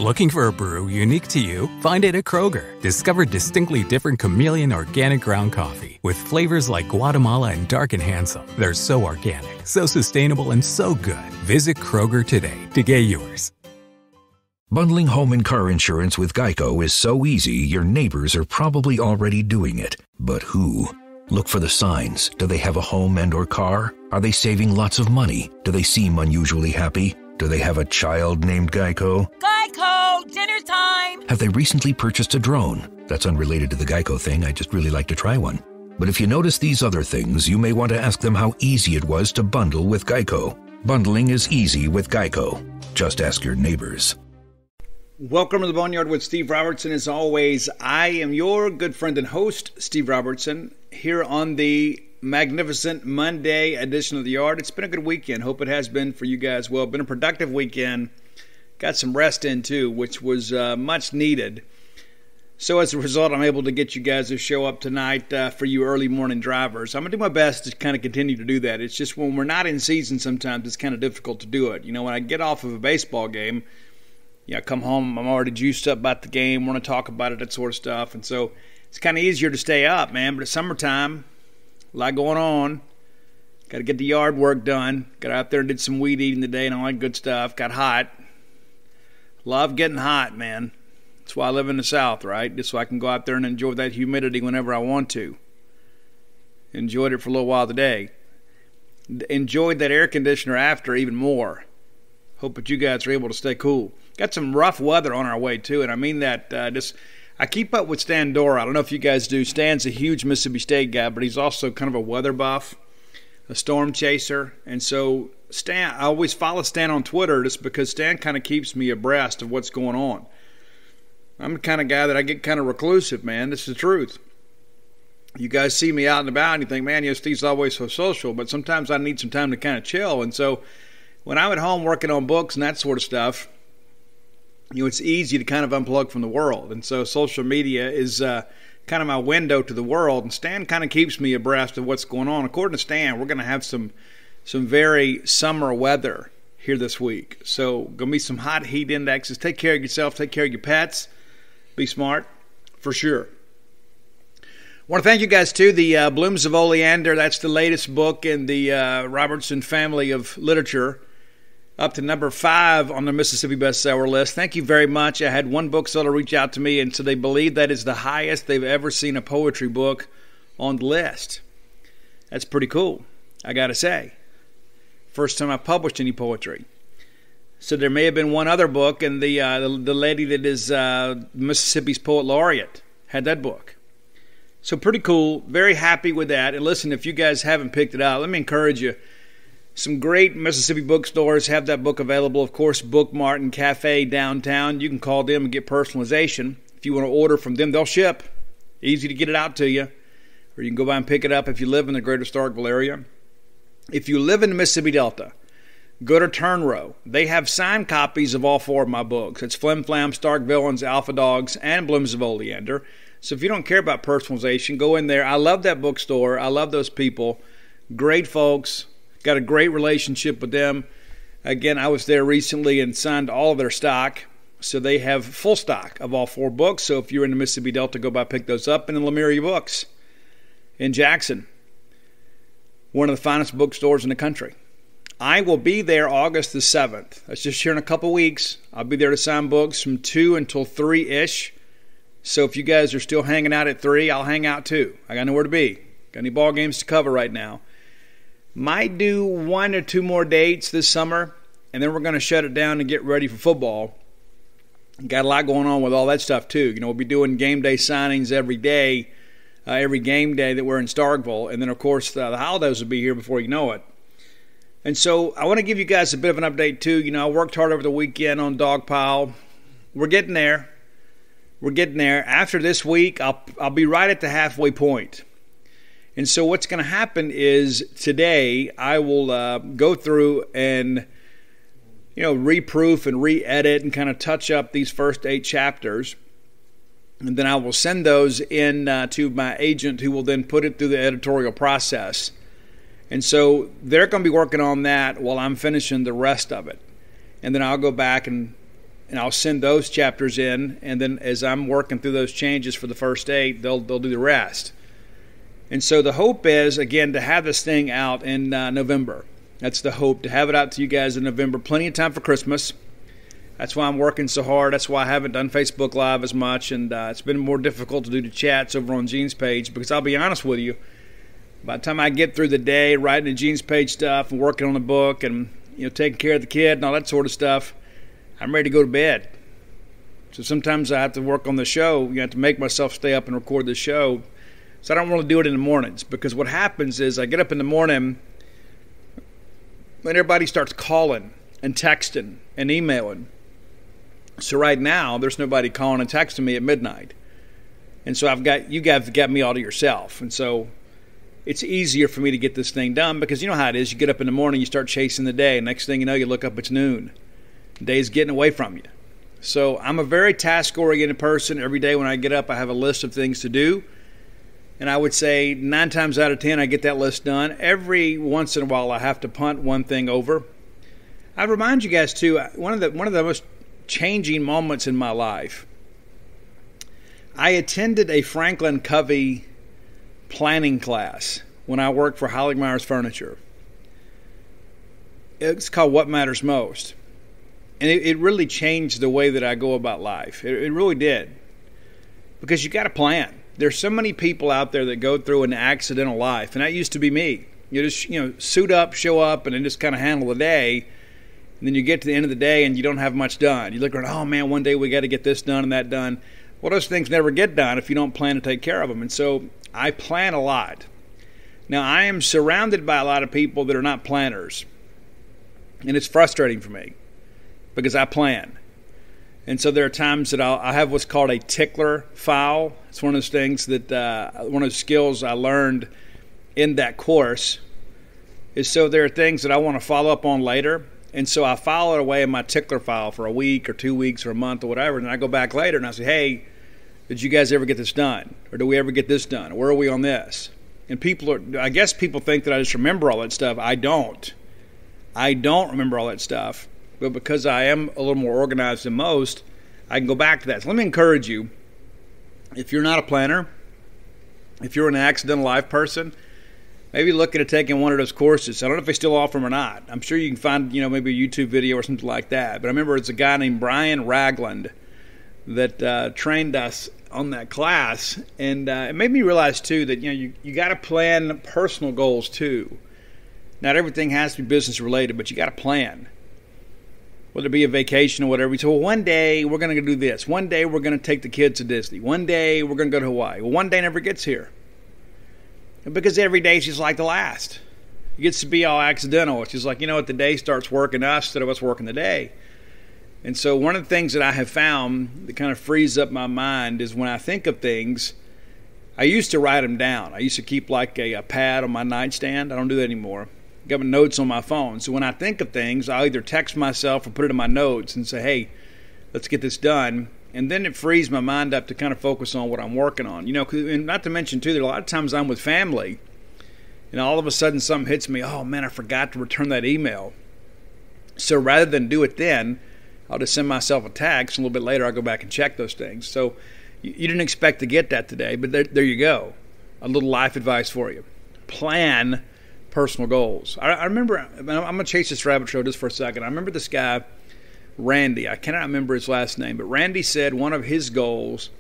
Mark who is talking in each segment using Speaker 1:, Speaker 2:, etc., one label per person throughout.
Speaker 1: Looking for a brew unique to you? Find it at Kroger. Discover distinctly different chameleon organic ground coffee with flavors like Guatemala and Dark and Handsome. They're so organic, so sustainable, and so good. Visit Kroger today to get yours.
Speaker 2: Bundling home and car insurance with Geico is so easy, your neighbors are probably already doing it. But who? Look for the signs. Do they have a home and or car? Are they saving lots of money? Do they seem unusually happy? Do they have a child named Geico?
Speaker 3: Geico! Dinner time!
Speaker 2: Have they recently purchased a drone? That's unrelated to the Geico thing. I just really like to try one. But if you notice these other things, you may want to ask them how easy it was to bundle with Geico. Bundling is easy with Geico. Just ask your neighbors.
Speaker 4: Welcome to the Boneyard with Steve Robertson. As always, I am your good friend and host, Steve Robertson, here on the magnificent Monday edition of the Yard. It's been a good weekend. Hope it has been for you guys. Well, been a productive weekend. Got some rest in too, which was much needed. So as a result, I'm able to get you guys to show up tonight for you early morning drivers. I'm going to do my best to kind of continue to do that. It's just when we're not in season, sometimes it's kind of difficult to do it. You know, when I get off of a baseball game, I come home, I'm already juiced up about the game, want to talk about it, that sort of stuff. And so it's kind of easier to stay up, man. But it's summertime. A lot going on. Got to get the yard work done. Got out there and did some weed eating today and all that good stuff. Got hot. Love getting hot, man. That's why I live in the South, right? Just so I can go out there and enjoy that humidity whenever I want to. Enjoyed it for a little while today. Enjoyed that air conditioner after even more. Hope that you guys are able to stay cool. Got some rough weather on our way, too, and I mean that I keep up with Stan Dora. I don't know if you guys do. Stan's a huge Mississippi State guy, but he's also kind of a weather buff, a storm chaser. And so Stan, I always follow Stan on Twitter just because Stan kind of keeps me abreast of what's going on. I'm the kind of guy that I get kind of reclusive, man. This is the truth. You guys see me out and about and you think, man, Steve's always so social, but sometimes I need some time to kind of chill. And so when I'm at home working on books and that sort of stuff, it's easy to kind of unplug from the world. And so social media is kind of my window to the world. And Stan kind of keeps me abreast of what's going on. According to Stan, we're going to have some very summer weather here this week. So going to be some hot heat indexes. Take care of yourself. Take care of your pets. Be smart, for sure. I want to thank you guys, too. The Blooms of Oleander, that's the latest book in the Robertson family of literature. Up to number 5 on the Mississippi bestseller list. Thank you very much. I had one bookseller reach out to me and said they believe that is the highest they've ever seen a poetry book on the list. That's pretty cool, I got to say. First time I published any poetry. So there may have been one other book, and the lady that is Mississippi's Poet Laureate had that book. So pretty cool. Very happy with that. And listen, if you guys haven't picked it out, let me encourage you. Some great Mississippi bookstores have that book available. Of course, Bookmart and Cafe downtown. You can call them and get personalization. If you want to order from them, they'll ship. Easy to get it out to you. Or you can go by and pick it up if you live in the greater Starkville area. If you live in the Mississippi Delta, go to Turnrow. They have signed copies of all 4 of my books. It's Flim Flam, Stark Villains, Alpha Dogs, and Blooms of Oleander. So if you don't care about personalization, go in there. I love that bookstore. I love those people. Great folks. Got a great relationship with them. Again, I was there recently and signed all of their stock. So they have full stock of all 4 books. So if you're in the Mississippi Delta, go by pick those up. And then Lemuria Books in Jackson, one of the finest bookstores in the country. I will be there August the 7th. That's just here in a couple weeks. I'll be there to sign books from 2 until 3-ish. So if you guys are still hanging out at 3, I'll hang out too. I got nowhere to be. Got any ball games to cover right now. Might do 1 or 2 more dates this summer, and then we're going to shut it down and get ready for football. Got a lot going on with all that stuff, too. We'll be doing game day signings every day, every game day that we're in Starkville. And then, of course, the holidays will be here before you know it. And so I want to give you guys a bit of an update, too. I worked hard over the weekend on Dogpile. We're getting there. We're getting there. After this week, I'll be right at the halfway point. And so what's going to happen is today I will go through and, reproof and re-edit and kind of touch up these first 8 chapters. And then I will send those in to my agent who will then put it through the editorial process. And so they're going to be working on that while I'm finishing the rest of it. And then I'll go back and and I'll send those chapters in, and then as I'm working through those changes for the first 8, they'll do the rest. And so the hope is, again, to have this thing out in November. That's the hope, to have it out to you guys in November. Plenty of time for Christmas. That's why I'm working so hard. That's why I haven't done Facebook Live as much, and it's been more difficult to do the chats over on Gene's page, because I'll be honest with you, by the time I get through the day writing the Gene's page stuff and working on the book and taking care of the kid and all that sort of stuff, I'm ready to go to bed. So sometimes I have to work on the show. You have to make myself stay up and record the show. So I don't want to do it in the mornings, because what happens is I get up in the morning and everybody starts calling and texting and emailing. So right now there's nobody calling and texting me at midnight. And so you guys have got me all to yourself. And so it's easier for me to get this thing done, because you know how it is. You get up in the morning, you start chasing the day. Next thing you know, you look up, it's noon. The day's getting away from you. So I'm a very task-oriented person. Every day when I get up, I have a list of things to do. And I would say 9 times out of 10, I get that list done. Every once in a while, I have to punt one thing over. I'd remind you guys, too, one of the most changing moments in my life, I attended a Franklin Covey planning class when I worked for Holligmeyer's Furniture. It's called What Matters Most. And it really changed the way that I go about life. It really did. Because you got to plan. There's so many people out there that go through an accidental life, and that used to be me. You just suit up, show up, and then just kind of handle the day. And then you get to the end of the day and you don't have much done. You look around, oh man, one day we got to get this done and that done. Well, those things never get done if you don't plan to take care of them. And so I plan a lot. Now, I am surrounded by a lot of people that are not planners. And it's frustrating for me, because I plan. And so there are times that I have what's called a tickler file. It's one of those things that, one of the skills I learned in that course is, so there are things that I want to follow up on later. And so I file it away in my tickler file for a week or 2 weeks or a month or whatever. And then I go back later and I say, hey, did you guys ever get this done? Or do we ever get this done? Where are we on this? And I guess people think that I just remember all that stuff. I don't. I don't remember all that stuff. But because I am a little more organized than most, I can go back to that. So let me encourage you, if you're not a planner, if you're an accidental life person, maybe looking at taking one of those courses. I don't know if they still offer them or not. I'm sure you can find, maybe a YouTube video or something like that. But I remember it's a guy named Brian Ragland that trained us on that class. And it made me realize, too, that, you got to plan personal goals, too. Not everything has to be business related, but you got to plan. Whether it be a vacation or whatever. So, well, one day we're going to do this. One day we're going to take the kids to Disney. One day we're going to go to Hawaii. Well, one day never gets here. Because every day is just like the last. It gets to be all accidental. It's just like, the day starts working us instead of us working the day. And so one of the things that I have found that kind of frees up my mind is when I think of things, I used to write them down. I used to keep like a pad on my nightstand. I don't do that anymore. I got my notes on my phone. So when I think of things, I'll either text myself or put it in my notes and say, hey, let's get this done. And then it frees my mind up to kind of focus on what I'm working on. And not to mention, too, that a lot of times I'm with family, and all of a sudden something hits me, oh, man, I forgot to return that email. So rather than do it then, I'll just send myself a text, and a little bit later I'll go back and check those things. So you didn't expect to get that today, but there you go. A little life advice for you. Plan personal goals. I remember, I'm going to chase this rabbit trail just for a second. I remember this guy, Randy, I cannot remember his last name, but Randy said one of his goals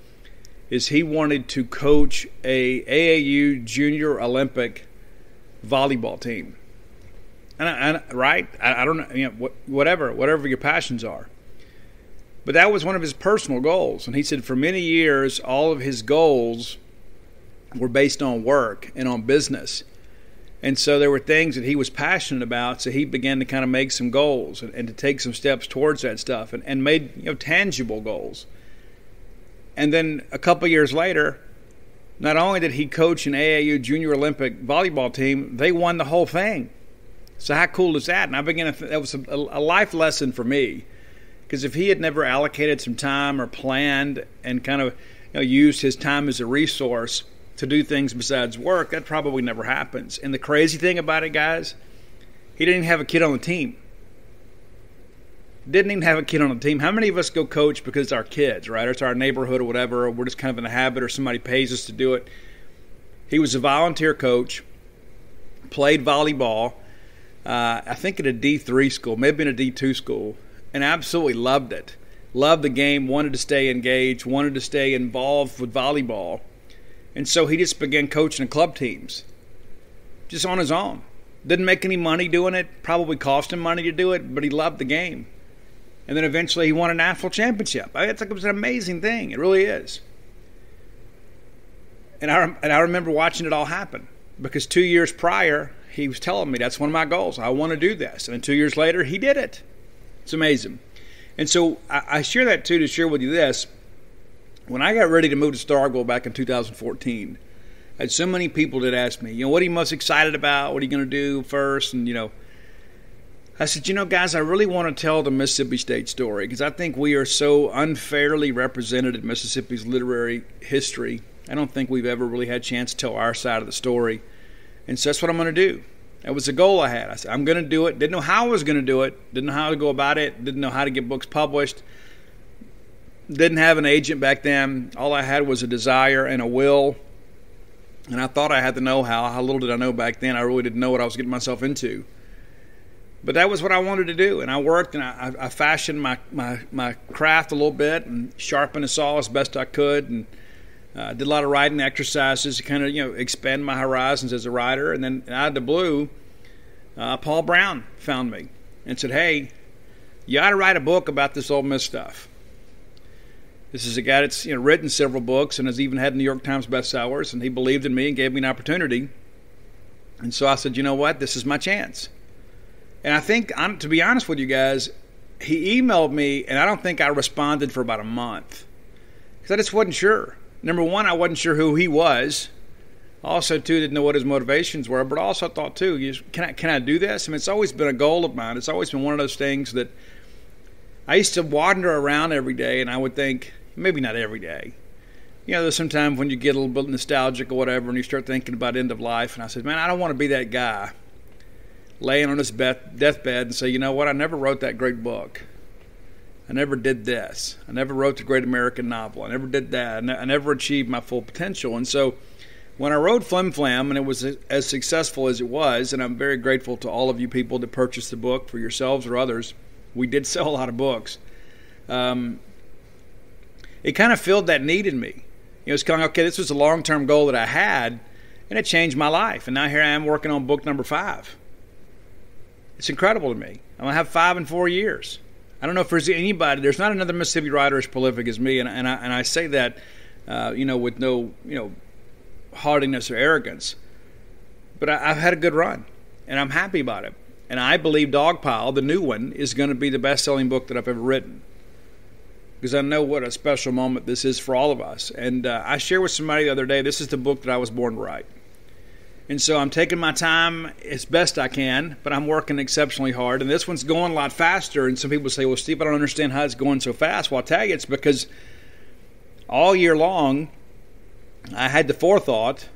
Speaker 4: is he wanted to coach a AAU Junior Olympic volleyball team. Right? I don't know, whatever your passions are. But that was one of his personal goals. And he said for many years, all of his goals were based on work and on business. And so there were things that he was passionate about, so he began to kind of make some goals and to take some steps towards that stuff and made tangible goals. And then a couple years later, not only did he coach an AAU Junior Olympic volleyball team, they won the whole thing. So how cool is that? And I began to that was a life lesson for me, because if he had never allocated some time or planned and kind of used his time as a resource to do things besides work, that probably never happens. And the crazy thing about it, guys, he didn't have a kid on the team. Didn't even have a kid on the team. How many of us go coach because it's our kids, right? Or it's our neighborhood or whatever, or we're just kind of in the habit or somebody pays us to do it. He was a volunteer coach, played volleyball, I think at a D3 school, maybe in a D2 school, and absolutely loved it. Loved the game, wanted to stay engaged, wanted to stay involved with volleyball. And so he just began coaching club teams, just on his own. Didn't make any money doing it, probably cost him money to do it, but he loved the game. And then eventually he won a national championship. It's like it was an amazing thing. It really is. And I remember watching it all happen, because 2 years prior, he was telling me that's one of my goals. I want to do this. And then 2 years later, he did it. It's amazing. And so I share that too to share with you this. When I got ready to move to Starkville back in 2014, I had so many people that asked me, what are you most excited about? What are you going to do first? And, I said, guys, I really want to tell the Mississippi State story, because I think we are so unfairly represented in Mississippi's literary history. I don't think we've ever really had a chance to tell our side of the story. And so that's what I'm going to do. That was the goal I had. I said, I'm going to do it. Didn't know how I was going to do it. Didn't know how to go about it. Didn't know how to get books published. Didn't have an agent back then. All I had was a desire and a will. And I thought I had the know-how. How little did I know back then? I really didn't know what I was getting myself into. But that was what I wanted to do, and I worked, and I fashioned my craft a little bit and sharpened the saw as best I could, and did a lot of writing exercises to kind of expand my horizons as a writer. And then out of the blue, Paul Brown found me and said, "Hey, you ought to write a book about this Ole Miss stuff." This is a guy that's written several books and has even had New York Times bestsellers, and he believed in me and gave me an opportunity. And so I said, you know what, this is my chance. And I think, to be honest with you guys, he emailed me, and I don't think I responded for about a month, because I just wasn't sure. Number one, I wasn't sure who he was. Also, too, didn't know what his motivations were, but also thought, too, can I do this? I mean, it's always been a goal of mine. It's always been one of those things that I used to wander around every day, and I would think, maybe not every day. There's some times when you get a little bit nostalgic or whatever, and you start thinking about end of life, and I said, man, I don't want to be that guy laying on his deathbed and say, you know what, I never wrote that great book. I never did this. I never wrote the great American novel. I never did that. I never achieved my full potential. And so when I wrote Flim Flam, and it was as successful as it was, and I'm very grateful to all of you people that purchased the book for yourselves or others. We did sell a lot of books. It kind of filled that need in me. It's kind of, okay, this was a long-term goal that I had, and it changed my life. And now here I am working on book number 5. It's incredible to me. I'm going to have 5 in 4 years. I don't know if there's anybody. There's not another Mississippi writer as prolific as me, and I say that, with no, haughtiness or arrogance. But I've had a good run, and I'm happy about it. And I believe Dogpile, the new one, is going to be the best-selling book that I've ever written, because I know what a special moment this is for all of us. And I shared with somebody the other day, this is the book that I was born to write. And so I'm taking my time as best I can, but I'm working exceptionally hard. And this one's going a lot faster. And some people say, well, Steve, I don't understand how it's going so fast. Well, I'll tell you, it's because all year long, I had the forethought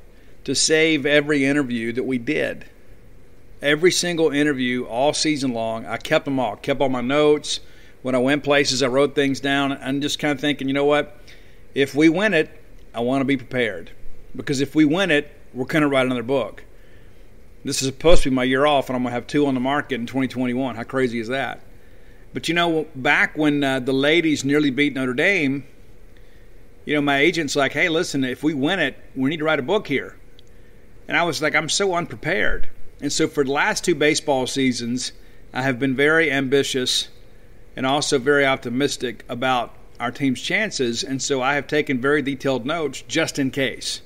Speaker 4: to save every interview that we did. Every single interview all season long, I kept them all. Kept all my notes. When I went places, I wrote things down. I'm just kind of thinking, you know what? If we win it, I want to be prepared. Because if we win it, we're going to write another book. This is supposed to be my year off, and I'm going to have 2 on the market in 2021. How crazy is that? But, back when the ladies nearly beat Notre Dame, my agent's like, hey, listen, if we win it, we need to write a book here. And I was like, I'm so unprepared. And so for the last 2 baseball seasons, I have been very ambitious and also very optimistic about our team's chances. And so I have taken very detailed notes just in case.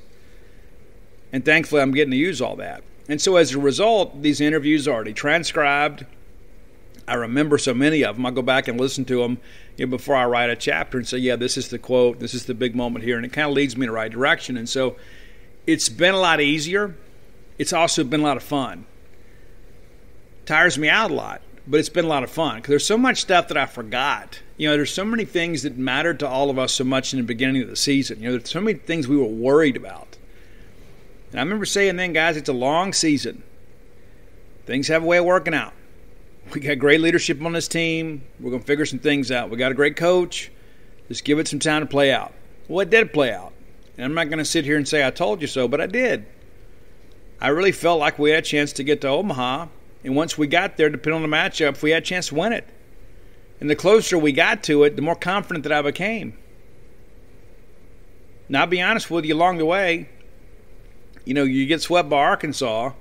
Speaker 4: And thankfully, I'm getting to use all that. And so as a result, these interviews are already transcribed. I remember so many of them. I go back and listen to them before I write a chapter and say, yeah, this is the quote, this is the big moment here. And it kind of leads me in the right direction. And so it's been a lot easier. It's also been a lot of fun. Tires me out a lot, but it's been a lot of fun because there's so much stuff that I forgot. There's so many things that mattered to all of us so much in the beginning of the season. There's so many things we were worried about. And I remember saying then, guys, it's a long season. Things have a way of working out. We got great leadership on this team. We're going to figure some things out. We got a great coach. Just give it some time to play out. Well, it did play out. And I'm not going to sit here and say I told you so, but I did. I really felt like we had a chance to get to Omaha. And once we got there, depending on the matchup, we had a chance to win it. And the closer we got to it, the more confident that I became. Now, I'll be honest with you, along the way, you get swept by Arkansas,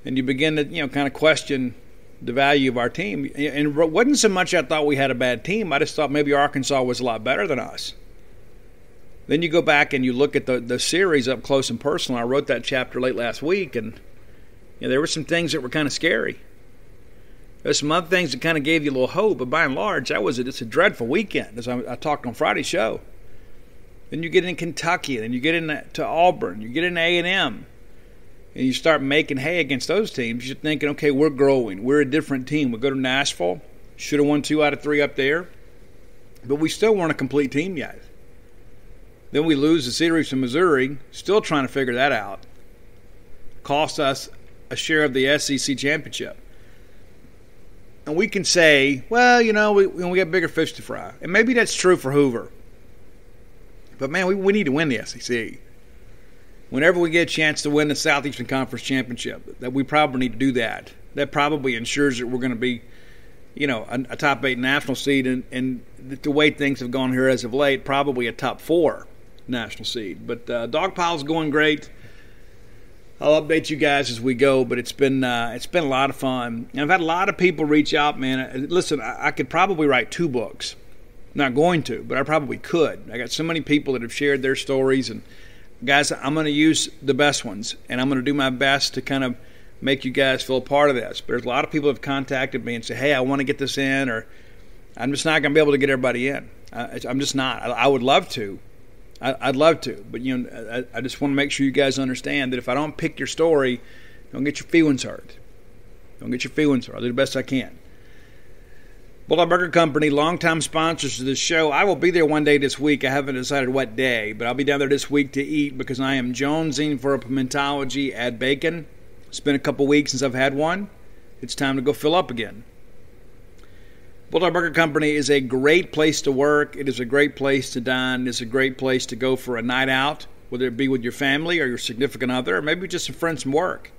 Speaker 4: and you begin to, kind of question the value of our team. And it wasn't so much I thought we had a bad team. I just thought maybe Arkansas was a lot better than us. Then you go back and you look at the series up close and personal. I wrote that chapter late last week, and there were some things that were kind of scary. There's some other things that kind of gave you a little hope, but by and large, it's a dreadful weekend, as I talked on Friday's show. Then you get in Kentucky, then you get into Auburn, you get into A&M, and you start making hay against those teams. You're thinking, okay, we're growing. We're a different team. We go to Nashville, should have won 2 out of 3 up there, but we still weren't a complete team yet. Then we lose the series to Missouri, still trying to figure that out. Cost us a share of the SEC championship. And we can say, well, we got bigger fish to fry. And maybe that's true for Hoover. But, man, we need to win the SEC. Whenever we get a chance to win the Southeastern Conference Championship, that we probably need to do that. That probably ensures that we're going to be, a top 8 national seed. And the way things have gone here as of late, probably a top 4 national seed. But Dogpile's going great. I'll update you guys as we go, but it's been a lot of fun. And I've had a lot of people reach out, man. Listen, I could probably write 2 books. Not going to, but I probably could. I got so many people that have shared their stories, and guys, I'm going to use the best ones, and I'm going to do my best to kind of make you guys feel a part of this. But there's a lot of people that have contacted me and say, hey, I want to get this in, or I'm just not going to be able to get everybody in. I'm just not. I would love to. I'd love to, but I just want to make sure you guys understand that if I don't pick your story, don't get your feelings hurt. Don't get your feelings hurt. I'll do the best I can. Bulldog Burger Company, longtime sponsors of this show. I will be there one day this week. I haven't decided what day, but I'll be down there this week to eat because I am jonesing for a pimentology at bacon. It's been a couple weeks since I've had one. It's time to go fill up again. Bulldog Burger Company is a great place to work. It is a great place to dine. It's a great place to go for a night out, whether it be with your family or your significant other, or maybe just some friends from work.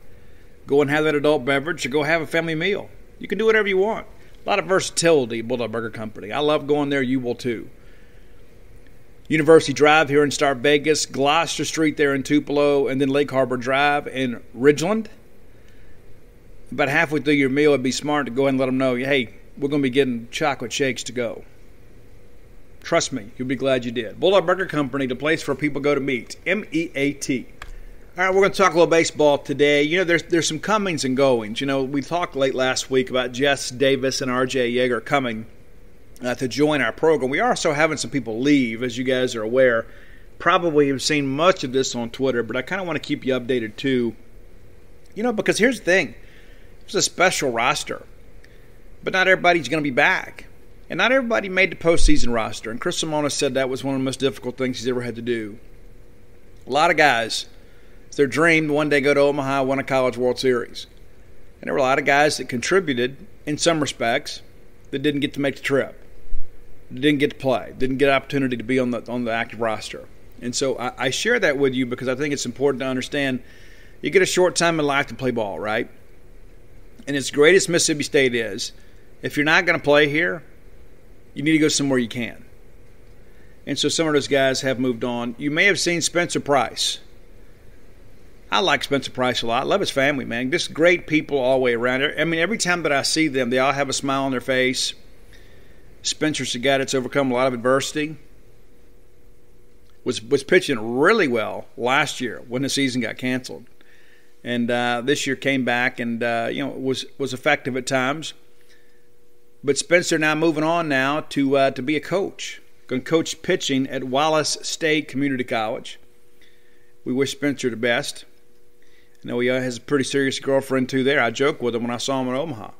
Speaker 4: Go and have that adult beverage or go have a family meal. You can do whatever you want. A lot of versatility at Bulldog Burger Company. I love going there. You will too. University Drive here in Star Vegas, Gloucester Street there in Tupelo, and then Lake Harbor Drive in Ridgeland. About halfway through your meal, it'd be smart to go ahead and let them know, hey, we're going to be getting chocolate shakes to go. Trust me, you'll be glad you did. Bulldog Burger Company, the place where people go to meet. M-E-A-T. All right, we're going to talk a little baseball today. There's some comings and goings. We talked late last week about Jess Davis and R.J. Yeager coming to join our program. We are also having some people leave, as you guys are aware. Probably have seen much of this on Twitter, but I kind of want to keep you updated too. Because here's the thing. It's a special roster, but not everybody's going to be back. And not everybody made the postseason roster. And Chris Simona said that was one of the most difficult things he's ever had to do. A lot of guys, it's their dream to one day go to Omaha, win a College World Series. And there were a lot of guys that contributed in some respects that didn't get to make the trip, didn't get to play, didn't get an opportunity to be on the active roster. And so I share that with you because I think it's important to understand you get a short time in life to play ball, right? And as great as Mississippi State is, if you're not going to play here, you need to go somewhere you can. And so some of those guys have moved on. You may have seen Spencer Price. I like Spencer Price a lot. I love his family, man. Just great people all the way around. I mean, every time that I see them, they all have a smile on their face. Spencer's a guy that's overcome a lot of adversity. Was pitching really well last year when the season got canceled. And this year came back and was effective at times. But Spencer now moving on now to be a coach. Going to coach pitching at Wallace State Community College. We wish Spencer the best. I know he has a pretty serious girlfriend too there. I joked with him when I saw him in Omaha.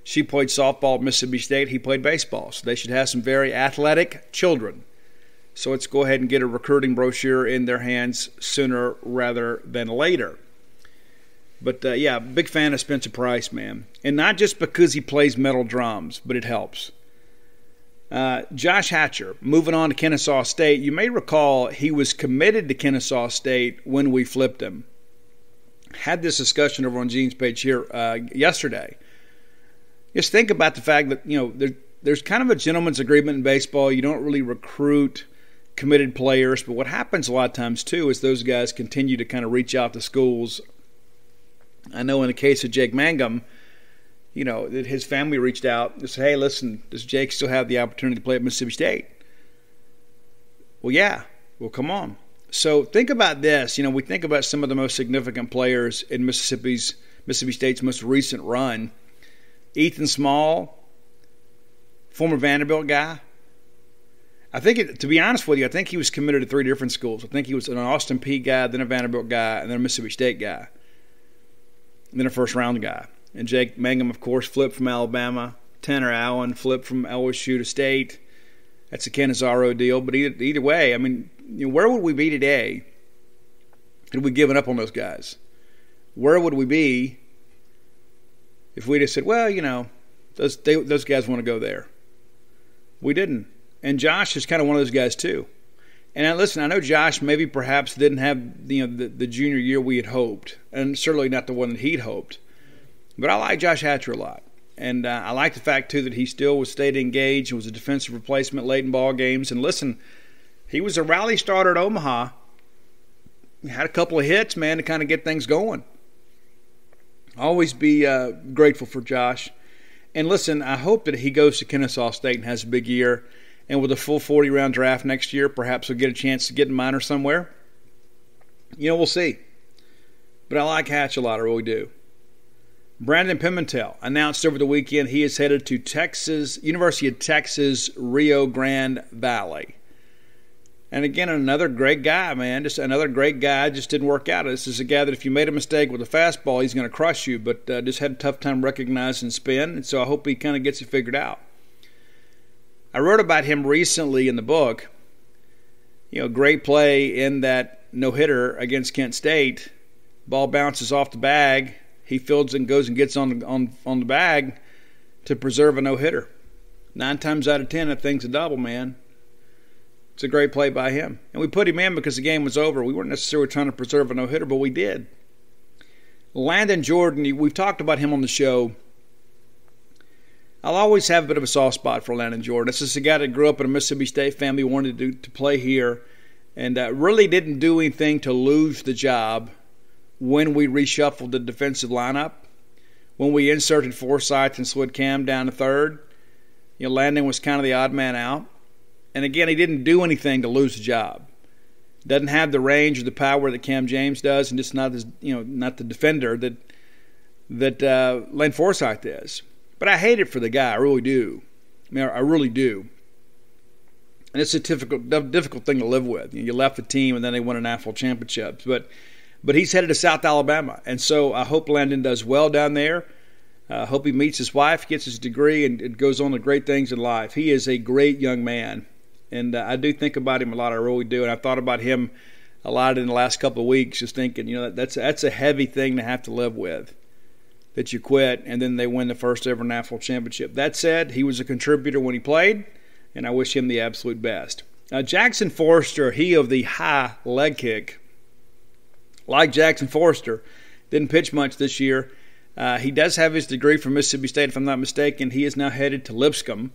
Speaker 4: She played softball at Mississippi State. He played baseball. So they should have some very athletic children. So let's go ahead and get a recruiting brochure in their hands sooner rather than later. But, yeah, big fan of Spencer Price, man. And not just because he plays metal drums, but it helps. Josh Hatcher, moving on to Kennesaw State. You may recall he was committed to Kennesaw State when we flipped him. Had this discussion over on Gene's page here yesterday. Just think about the fact that, there's kind of a gentleman's agreement in baseball. You don't really recruit committed players. But what happens a lot of times, too, is those guys continue to kind of reach out to schools. I know in the case of Jake Mangum, that his family reached out and said, hey, listen, does Jake still have the opportunity to play at Mississippi State? Well, yeah. Well, come on. So think about this. We think about some of the most significant players in Mississippi State's most recent run. Ethan Small, former Vanderbilt guy. To be honest with you, I think he was committed to 3 different schools. I think he was an Austin Peay guy, then a Vanderbilt guy, and then a Mississippi State guy, and then a first-round guy. And Jake Mangum, of course, flipped from Alabama. Tanner Allen flipped from LSU to State. That's a Canizaro deal. But either way, where would we be today had we given up on those guys? Where would we be if we just said, well, those guys want to go there? We didn't. And Josh is kind of one of those guys too. And listen, I know Josh maybe perhaps didn't have the junior year we had hoped, and certainly not the one that he'd hoped. But I like Josh Hatcher a lot. And I like the fact, too, that he still stayed engaged and was a defensive replacement late in ball games. And listen, he was a rally starter at Omaha. He had a couple of hits, man, to kind of get things going. Always be grateful for Josh. And listen, I hope that he goes to Kennesaw State and has a big year. And with a full 40-round draft next year, perhaps he'll get a chance to get in minor somewhere. We'll see. But I like Hatch a lot, I really do. Brandon Pimentel announced over the weekend he is headed to University of Texas, Rio Grande Valley. And again, another great guy, man. Just another great guy. Just didn't work out. This is a guy that if you made a mistake with a fastball, he's going to crush you, but just had a tough time recognizing spin. And so I hope he kind of gets it figured out. I wrote about him recently in the book. Great play in that no-hitter against Kent State. Ball bounces off the bag. He fields and goes and gets on the bag to preserve a no-hitter. 9 times out of 10, that thing's a double, man. It's a great play by him. And we put him in because the game was over. We weren't necessarily trying to preserve a no-hitter, but we did. Landon Jordan, we've talked about him on the show. I'll always have a bit of a soft spot for Landon Jordan. This is a guy that grew up in a Mississippi State family, wanted to play here, and really didn't do anything to lose the job when we reshuffled the defensive lineup. When we inserted Forsythe and slid Cam down to third, Landon was kind of the odd man out. And again, he didn't do anything to lose the job. Doesn't have the range or the power that Cam James does, and just not the defender that Lane Forsythe is. But I hate it for the guy. I really do. I really do. And it's a difficult thing to live with. You left the team, and then they won a national championship. But he's headed to South Alabama, and so I hope Landon does well down there. I hope he meets his wife, gets his degree, and it goes on to great things in life. He is a great young man, and I do think about him a lot. I really do, and I've thought about him a lot in the last couple of weeks, just thinking, that's a heavy thing to have to live with, that you quit, and then they win the first ever national championship. That said, he was a contributor when he played, and I wish him the absolute best. Jackson Forrester, he of the high leg kick, like Jackson Forrester, didn't pitch much this year. He does have his degree from Mississippi State, if I'm not mistaken. He is now headed to Lipscomb.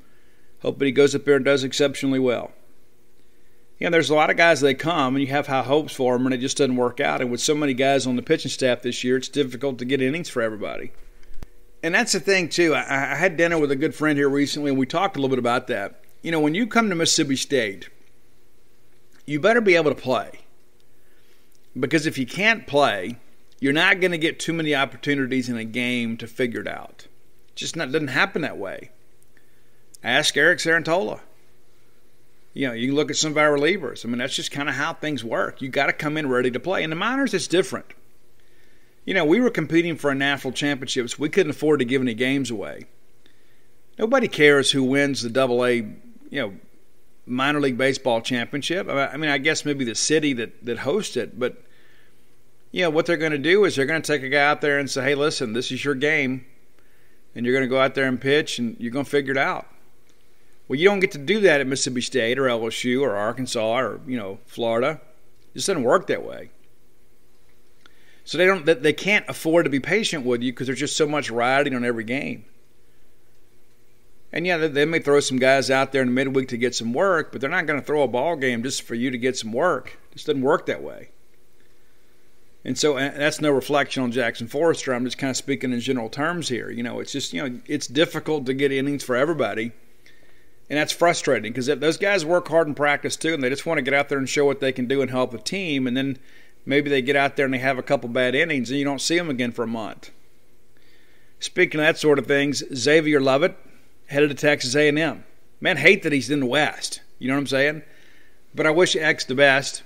Speaker 4: Hope that he goes up there and does exceptionally well. There's a lot of guys that come, and you have high hopes for them, and it just doesn't work out. And with so many guys on the pitching staff this year, it's difficult to get innings for everybody. And that's the thing, too. I had dinner with a good friend here recently, and we talked a little bit about that. When you come to Mississippi State, you better be able to play. Because if you can't play, you're not going to get too many opportunities in a game to figure it out. It just doesn't happen that way. Ask Eric Sarantola. You can look at some of our relievers. That's just kind of how things work. You got to come in ready to play. In the minors, it's different. We were competing for a national championship, so we couldn't afford to give any games away. Nobody cares who wins the AA, minor league baseball championship. I guess maybe the city that hosts it, but what they're going to do is they're going to take a guy out there and say, hey, listen, this is your game, and you're going to go out there and pitch, and you're going to figure it out. Well, you don't get to do that at Mississippi State or LSU or Arkansas or, Florida. It just doesn't work that way. So they can't afford to be patient with you because there's just so much riding on every game. And they may throw some guys out there in the midweek to get some work, but they're not going to throw a ball game just for you to get some work. It just doesn't work that way. And so that's no reflection on Jackson Forrester. I'm just kind of speaking in general terms here. It's just, it's difficult to get innings for everybody. And that's frustrating because those guys work hard in practice too, and they just want to get out there and show what they can do and help the team. And then maybe they get out there and they have a couple bad innings and you don't see them again for a month. Speaking of that sort of things, Xavier Lovett headed to Texas A&M. Man, hate that he's in the West. You know what I'm saying? But I wish X the best.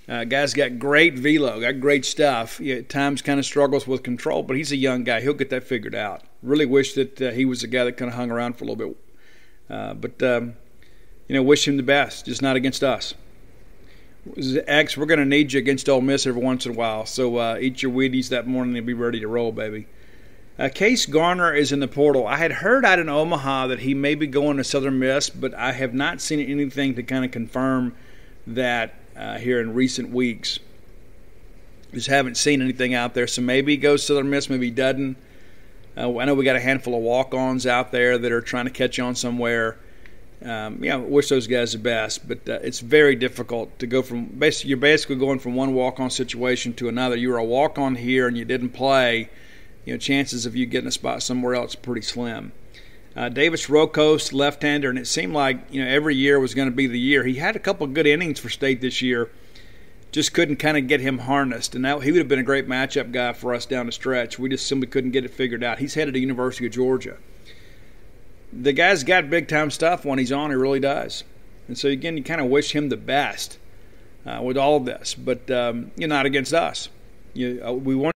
Speaker 4: Guy's got great velo, got great stuff. He at times kind of struggles with control, but he's a young guy. He'll get that figured out. Really wish that he was the guy that kind of hung around for a little bit. But wish him the best, just not against us. X, we're going to need you against Ole Miss every once in a while, so eat your Wheaties that morning and be ready to roll, baby. Case Garner is in the portal. I had heard out in Omaha that he may be going to Southern Miss, but I have not seen anything to kind of confirm that here in recent weeks. Just haven't seen anything out there, so maybe he goes to Southern Miss, maybe he doesn't. I know we got a handful of walk-ons out there that are trying to catch on somewhere. Wish those guys the best, but it's very difficult to go from you're basically going from one walk-on situation to another. You were a walk-on here and you didn't play. Chances of you getting a spot somewhere else are pretty slim. Davis Rokos, left-hander, and it seemed like every year was going to be the year. He had a couple of good innings for State this year. Just couldn't kind of get him harnessed. And he would have been a great matchup guy for us down the stretch. We just simply couldn't get it figured out. He's headed to University of Georgia. The guy's got big-time stuff when he's on. He really does. And so, again, you kind of wish him the best with all of this. But you're not against us. We want.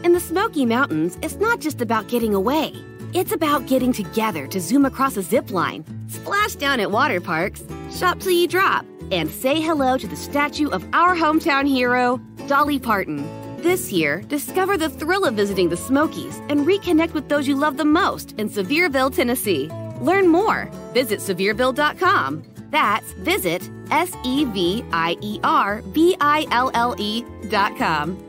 Speaker 5: In the Smoky Mountains, it's not just about getting away. It's about getting together to zoom across a zip line, splash down at water parks, shop till you drop, and say hello to the statue of our hometown hero, Dolly Parton. This year, discover the thrill of visiting the Smokies and reconnect with those you love the most in Sevierville, Tennessee. Learn more. Visit Sevierville.com. That's visit SEVIERVILLE.com.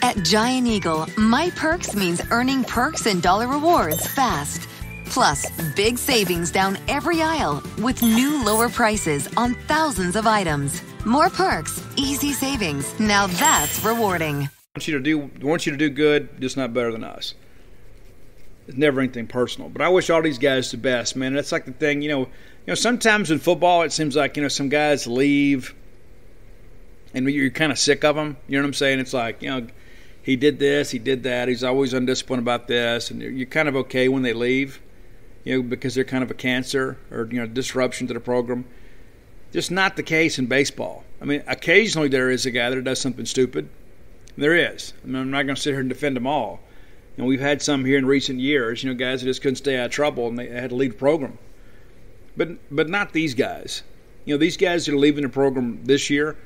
Speaker 6: At Giant Eagle, My Perks means earning perks and dollar rewards fast. Plus, big savings down every aisle with new lower prices on thousands of items. More perks, easy savings. Now that's rewarding.
Speaker 4: Want you to do good, just not better than us. It's never anything personal. But I wish all these guys the best, man. That's like the thing, sometimes in football it seems like, some guys leave and you're kind of sick of them. You know what I'm saying? It's like, he did this, he did that, he's always undisciplined about this, and you're kind of okay when they leave, because they're kind of a cancer or, disruption to the program. Just not the case in baseball. I mean, occasionally there is a guy that does something stupid. There is. I mean, I'm not going to sit here and defend them all. And we've had some here in recent years, guys that just couldn't stay out of trouble and they had to leave the program. But not these guys. These guys that are leaving the program this year,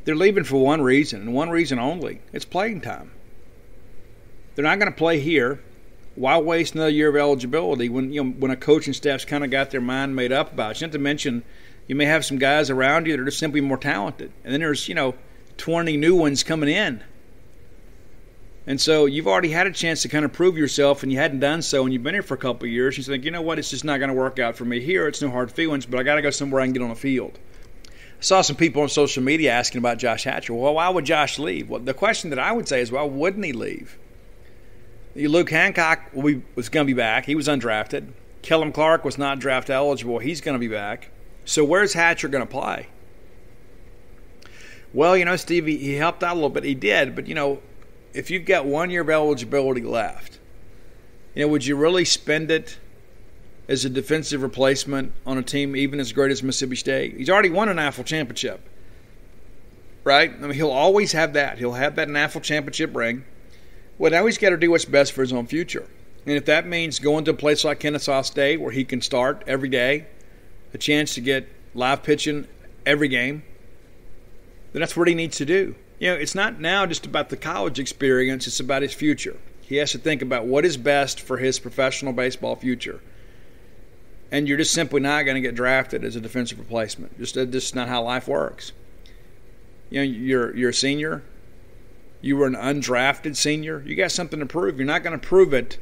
Speaker 4: they're leaving for one reason, and one reason only. It's playing time. They're not going to play here. Why waste another year of eligibility when a coaching staff's kind of got their mind made up about it? Not to mention, you may have some guys around you that are just simply more talented. And then there's, 20 new ones coming in. And so you've already had a chance to kind of prove yourself, and you hadn't done so, and you've been here for a couple of years. You think, it's just not going to work out for me here. It's no hard feelings, but I got to go somewhere I can get on the field. I saw some people on social media asking about Josh Hatcher. Well, why would Josh leave? Well, the question that I would say is, why wouldn't he leave? Luke Hancock was going to be back. He was undrafted. Kellum Clark was not draft eligible. He's going to be back. So where's Hatcher going to play? Well, Steve, he helped out a little bit. He did. But, if you've got 1 year of eligibility left, would you really spend it as a defensive replacement on a team even as great as Mississippi State? He's already won a national championship, right? I mean, he'll always have that. He'll have that national championship ring. Well, now he's got to do what's best for his own future. And if that means going to a place like Kennesaw State where he can start every day, a chance to get live pitching every game, then that's what he needs to do. It's not now just about the college experience. It's about his future. He has to think about what is best for his professional baseball future. And you're just simply not going to get drafted as a defensive replacement. Just not how life works. You're a senior. You were an undrafted senior. You got something to prove. You're not going to prove it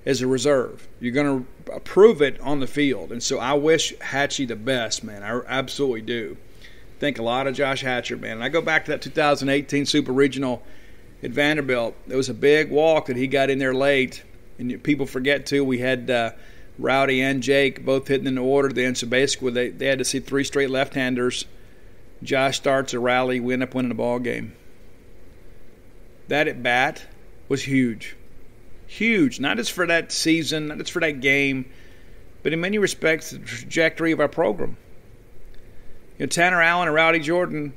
Speaker 4: as a reserve. You're going to prove it on the field. And so I wish Hatchie the best, man. I absolutely do. Think a lot of Josh Hatcher, man. And I go back to that 2018 Super Regional at Vanderbilt. There was a big walk that he got in there late. And people forget, too, we had Rowdy and Jake both hitting in the order then. So basically they had to see 3 straight left-handers. Josh starts a rally. We end up winning the ball game. That at bat was huge. Huge. Not just for that season, not just for that game, but in many respects the trajectory of our program. Tanner Allen and Rowdy Jordan,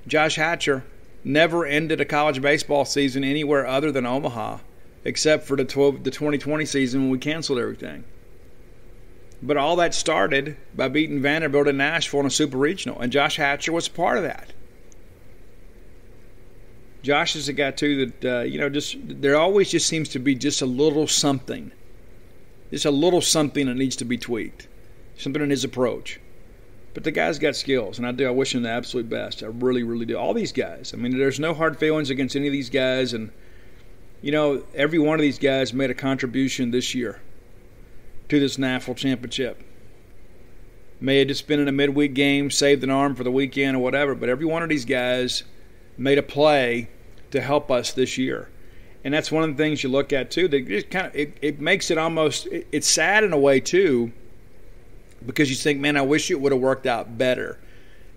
Speaker 4: Josh Hatcher, never ended a college baseball season anywhere other than Omaha, except for the 2020 season when we canceled everything. But all that started by beating Vanderbilt and Nashville in a Super Regional, and Josh Hatcher was a part of that. Josh is a guy, too, that, there always just seems to be just a little something. Just a little something that needs to be tweaked. Something in his approach. But the guy's got skills, and I wish him the absolute best. I really, really do. All these guys. I mean, there's no hard feelings against any of these guys. And, every one of these guys made a contribution this year to this national championship. May have just been in a midweek game, saved an arm for the weekend or whatever, but every one of these guys made a play to help us this year. And that's one of the things you look at, too. That just it makes it almost – it's sad in a way, too, because you think, man, I wish it would have worked out better.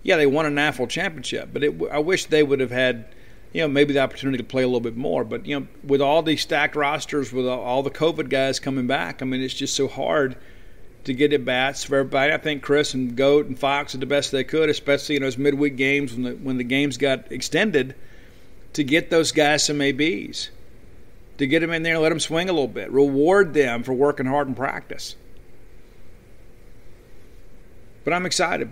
Speaker 4: Yeah, they won a national championship, but I wish they would have had, maybe the opportunity to play a little bit more. But, with all these stacked rosters, with all the COVID guys coming back, I mean, it's just so hard to get at bats for everybody. I think Chris and Goat and Fox did the best they could, especially in those midweek games when the games got extended, to get those guys some ABs, to get them in there and let them swing a little bit, reward them for working hard in practice. But I'm excited.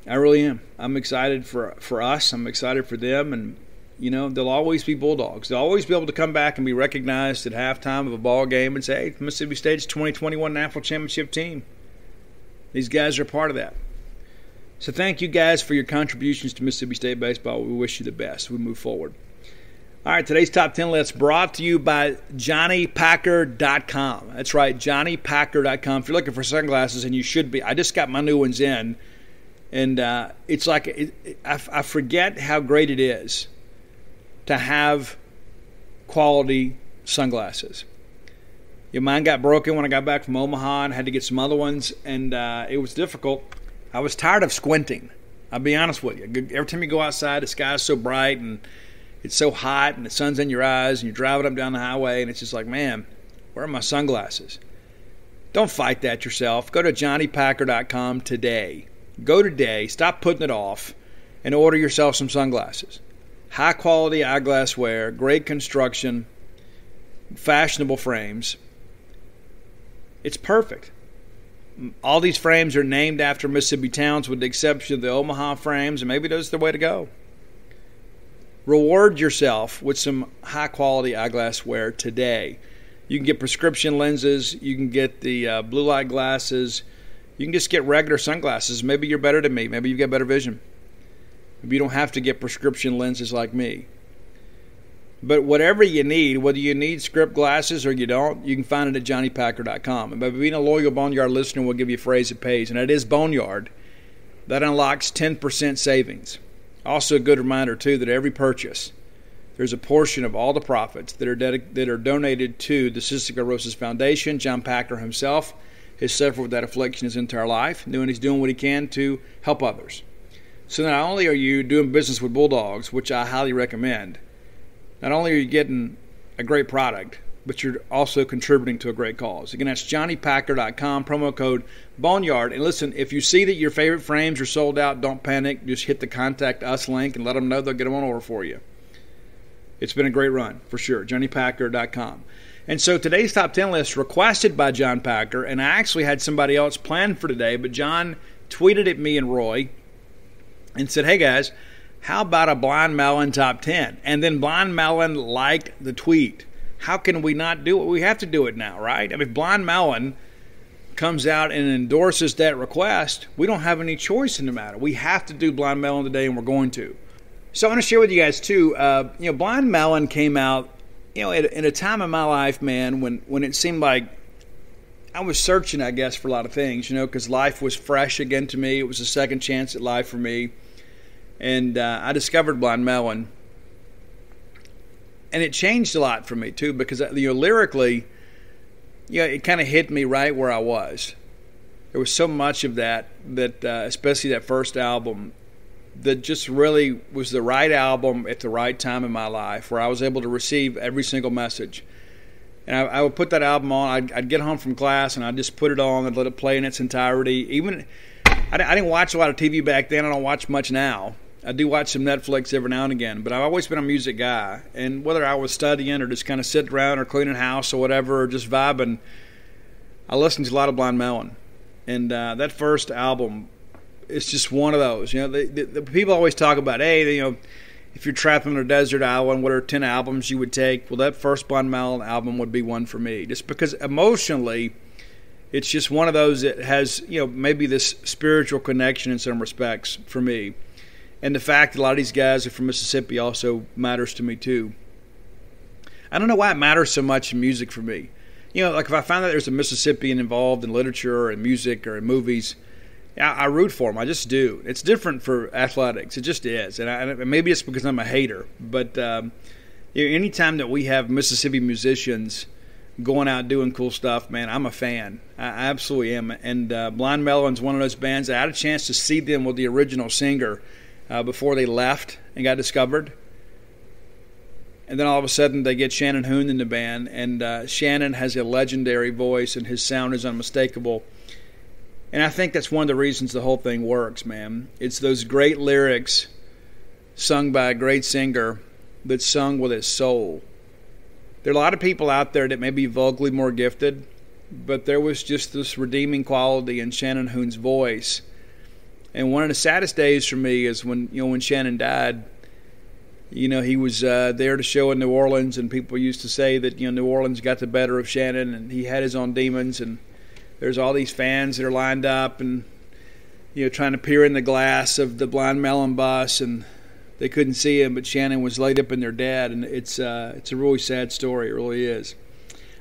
Speaker 4: I really am. I'm excited for us. I'm excited for them. And, they'll always be Bulldogs. They'll always be able to come back and be recognized at halftime of a ball game and say, hey, Mississippi State's 2021 National Championship team. These guys are a part of that. So thank you guys for your contributions to Mississippi State baseball. We wish you the best as we move forward. All right, today's top 10 list brought to you by JohnnyPacker.com. That's right, JohnnyPacker.com. If you're looking for sunglasses, and you should be, I just got my new ones in, and it's like I forget how great it is to have quality sunglasses. Mine got broken when I got back from Omaha and had to get some other ones, and it was difficult. I was tired of squinting. I'll be honest with you. Every time you go outside, the sky's so bright and it's so hot and the sun's in your eyes and you're driving up down the highway and it's just like, man, where are my sunglasses? Don't fight that yourself. Go to JohnnyPacker.com today. Go today. Stop putting it off and order yourself some sunglasses. High quality eyeglass wear, great construction, fashionable frames. It's perfect. All these frames are named after Mississippi towns with the exception of the Omaha frames, and maybe that's the way to go. Reward yourself with some high-quality eyeglass wear today. You can get prescription lenses. You can get the blue light glasses. You can just get regular sunglasses. Maybe you're better than me. Maybe you've got better vision. Maybe you don't have to get prescription lenses like me. But whatever you need, whether you need script glasses or you don't, you can find it at JohnnyPacker.com. And by being a loyal Boneyard listener, we'll give you a phrase that pays, and that is Boneyard. That unlocks 10% savings. Also a good reminder, too, that every purchase, there's a portion of all the profits that are donated to the Cystic Fibrosis Foundation. John Packer himself has suffered with that affliction his entire life, and he's doing what he can to help others. So not only are you doing business with Bulldogs, which I highly recommend, not only are you getting a great product, but you're also contributing to a great cause. Again, that's JohnnyPacker.com, promo code Boneyard. And listen, if you see that your favorite frames are sold out, don't panic. Just hit the Contact Us link and let them know they'll get them on order for you. It's been a great run, for sure, JohnnyPacker.com. And so today's top 10 list requested by John Packer, and I actually had somebody else planned for today, but John tweeted at me and Roy and said, hey guys, How about a Blind Melon top 10? And then Blind Melon liked the tweet. How can we not do it? We have to do it now, right? I mean, if Blind Melon comes out and endorses that request, we don't have any choice in the matter. We have to do Blind Melon today, and we're going to. So I want to share with you guys, too, Blind Melon came out, in a time in my life, man, when it seemed like I was searching, I guess, for a lot of things, because life was fresh again to me. It was a second chance at life for me. And I discovered Blind Melon. And it changed a lot for me, too, because, lyrically, it kind of hit me right where I was. There was so much of that, especially that first album, that just really was the right album at the right time in my life, where I was able to receive every single message. And I would put that album on. I'd get home from class, and I'd just put it on and let it play in its entirety. Even I didn't watch a lot of TV back then. I don't watch much now. I do watch some Netflix every now and again, but I've always been a music guy. And whether I was studying or just kind of sitting around or cleaning house or whatever, or just vibing, I listened to a lot of Blind Melon. And that first album, it's just one of those. The people always talk about, hey, if you're trapped on a desert island, what are 10 albums you would take? Well, that first Blind Melon album would be one for me, just because emotionally, it's just one of those that has, maybe this spiritual connection in some respects for me. And the fact that a lot of these guys are from Mississippi also matters to me, too. I don't know why it matters so much in music for me. Like if I find that there's a Mississippian involved in literature or in music or in movies, I root for them. I just do. It's different for athletics. It just is. And maybe it's because I'm a hater. But anytime that we have Mississippi musicians going out doing cool stuff, man, I'm a fan. I absolutely am. And Blind Melon's one of those bands. I had a chance to see them with the original singer before they left and got discovered. And then all of a sudden they get Shannon Hoon in the band. And Shannon has a legendary voice, and his sound is unmistakable. And I think that's one of the reasons the whole thing works, man. It's those great lyrics sung by a great singer that's sung with his soul. There are a lot of people out there that may be vocally more gifted, but there was just this redeeming quality in Shannon Hoon's voice. And one of the saddest days for me is when Shannon died. He was there to show in New Orleans, and people used to say that New Orleans got the better of Shannon, and he had his own demons, and there's all these fans that are lined up and trying to peer in the glass of the Blind Melon bus, and they couldn't see him, but Shannon was laid up in their dead, and it's a really sad story. It really is.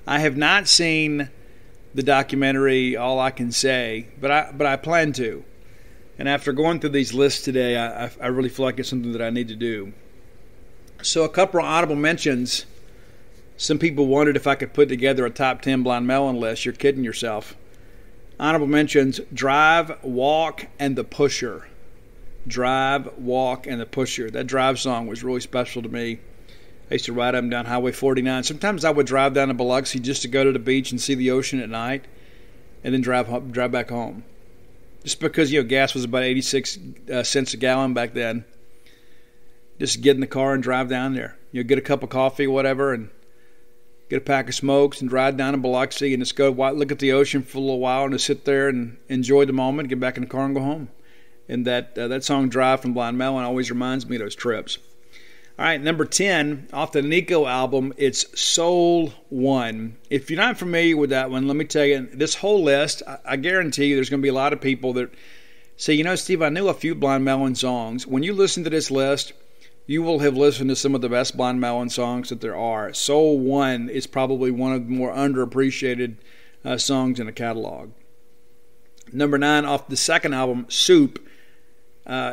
Speaker 4: I have not seen the documentary All I Can Say, but I plan to. And after going through these lists today, I really feel like it's something that I need to do. So a couple of honorable mentions. Some people wondered if I could put together a top 10 Blind Melon list. You're kidding yourself. Honorable mentions: Drive, Walk, and The Pusher. Drive, Walk, and The Pusher. That Drive song was really special to me. I used to ride up and down Highway 49. Sometimes I would drive down to Biloxi just to go to the beach and see the ocean at night, and then drive back home. Just because, gas was about 86 cents a gallon back then. Just get in the car and drive down there. Get a cup of coffee or whatever, and get a pack of smokes and drive down to Biloxi and just go look at the ocean for a little while and just sit there and enjoy the moment, get back in the car and go home. And that song Drive from Blind Melon always reminds me of those trips. All right, number 10, off the Nico album, it's Soul One. If you're not familiar with that one, let me tell you, this whole list, I guarantee you there's going to be a lot of people that say, Steve, I knew a few Blind Melon songs. When you listen to this list, you will have listened to some of the best Blind Melon songs that there are. Soul One is probably one of the more underappreciated songs in the catalog. Number 9, off the second album, Soup,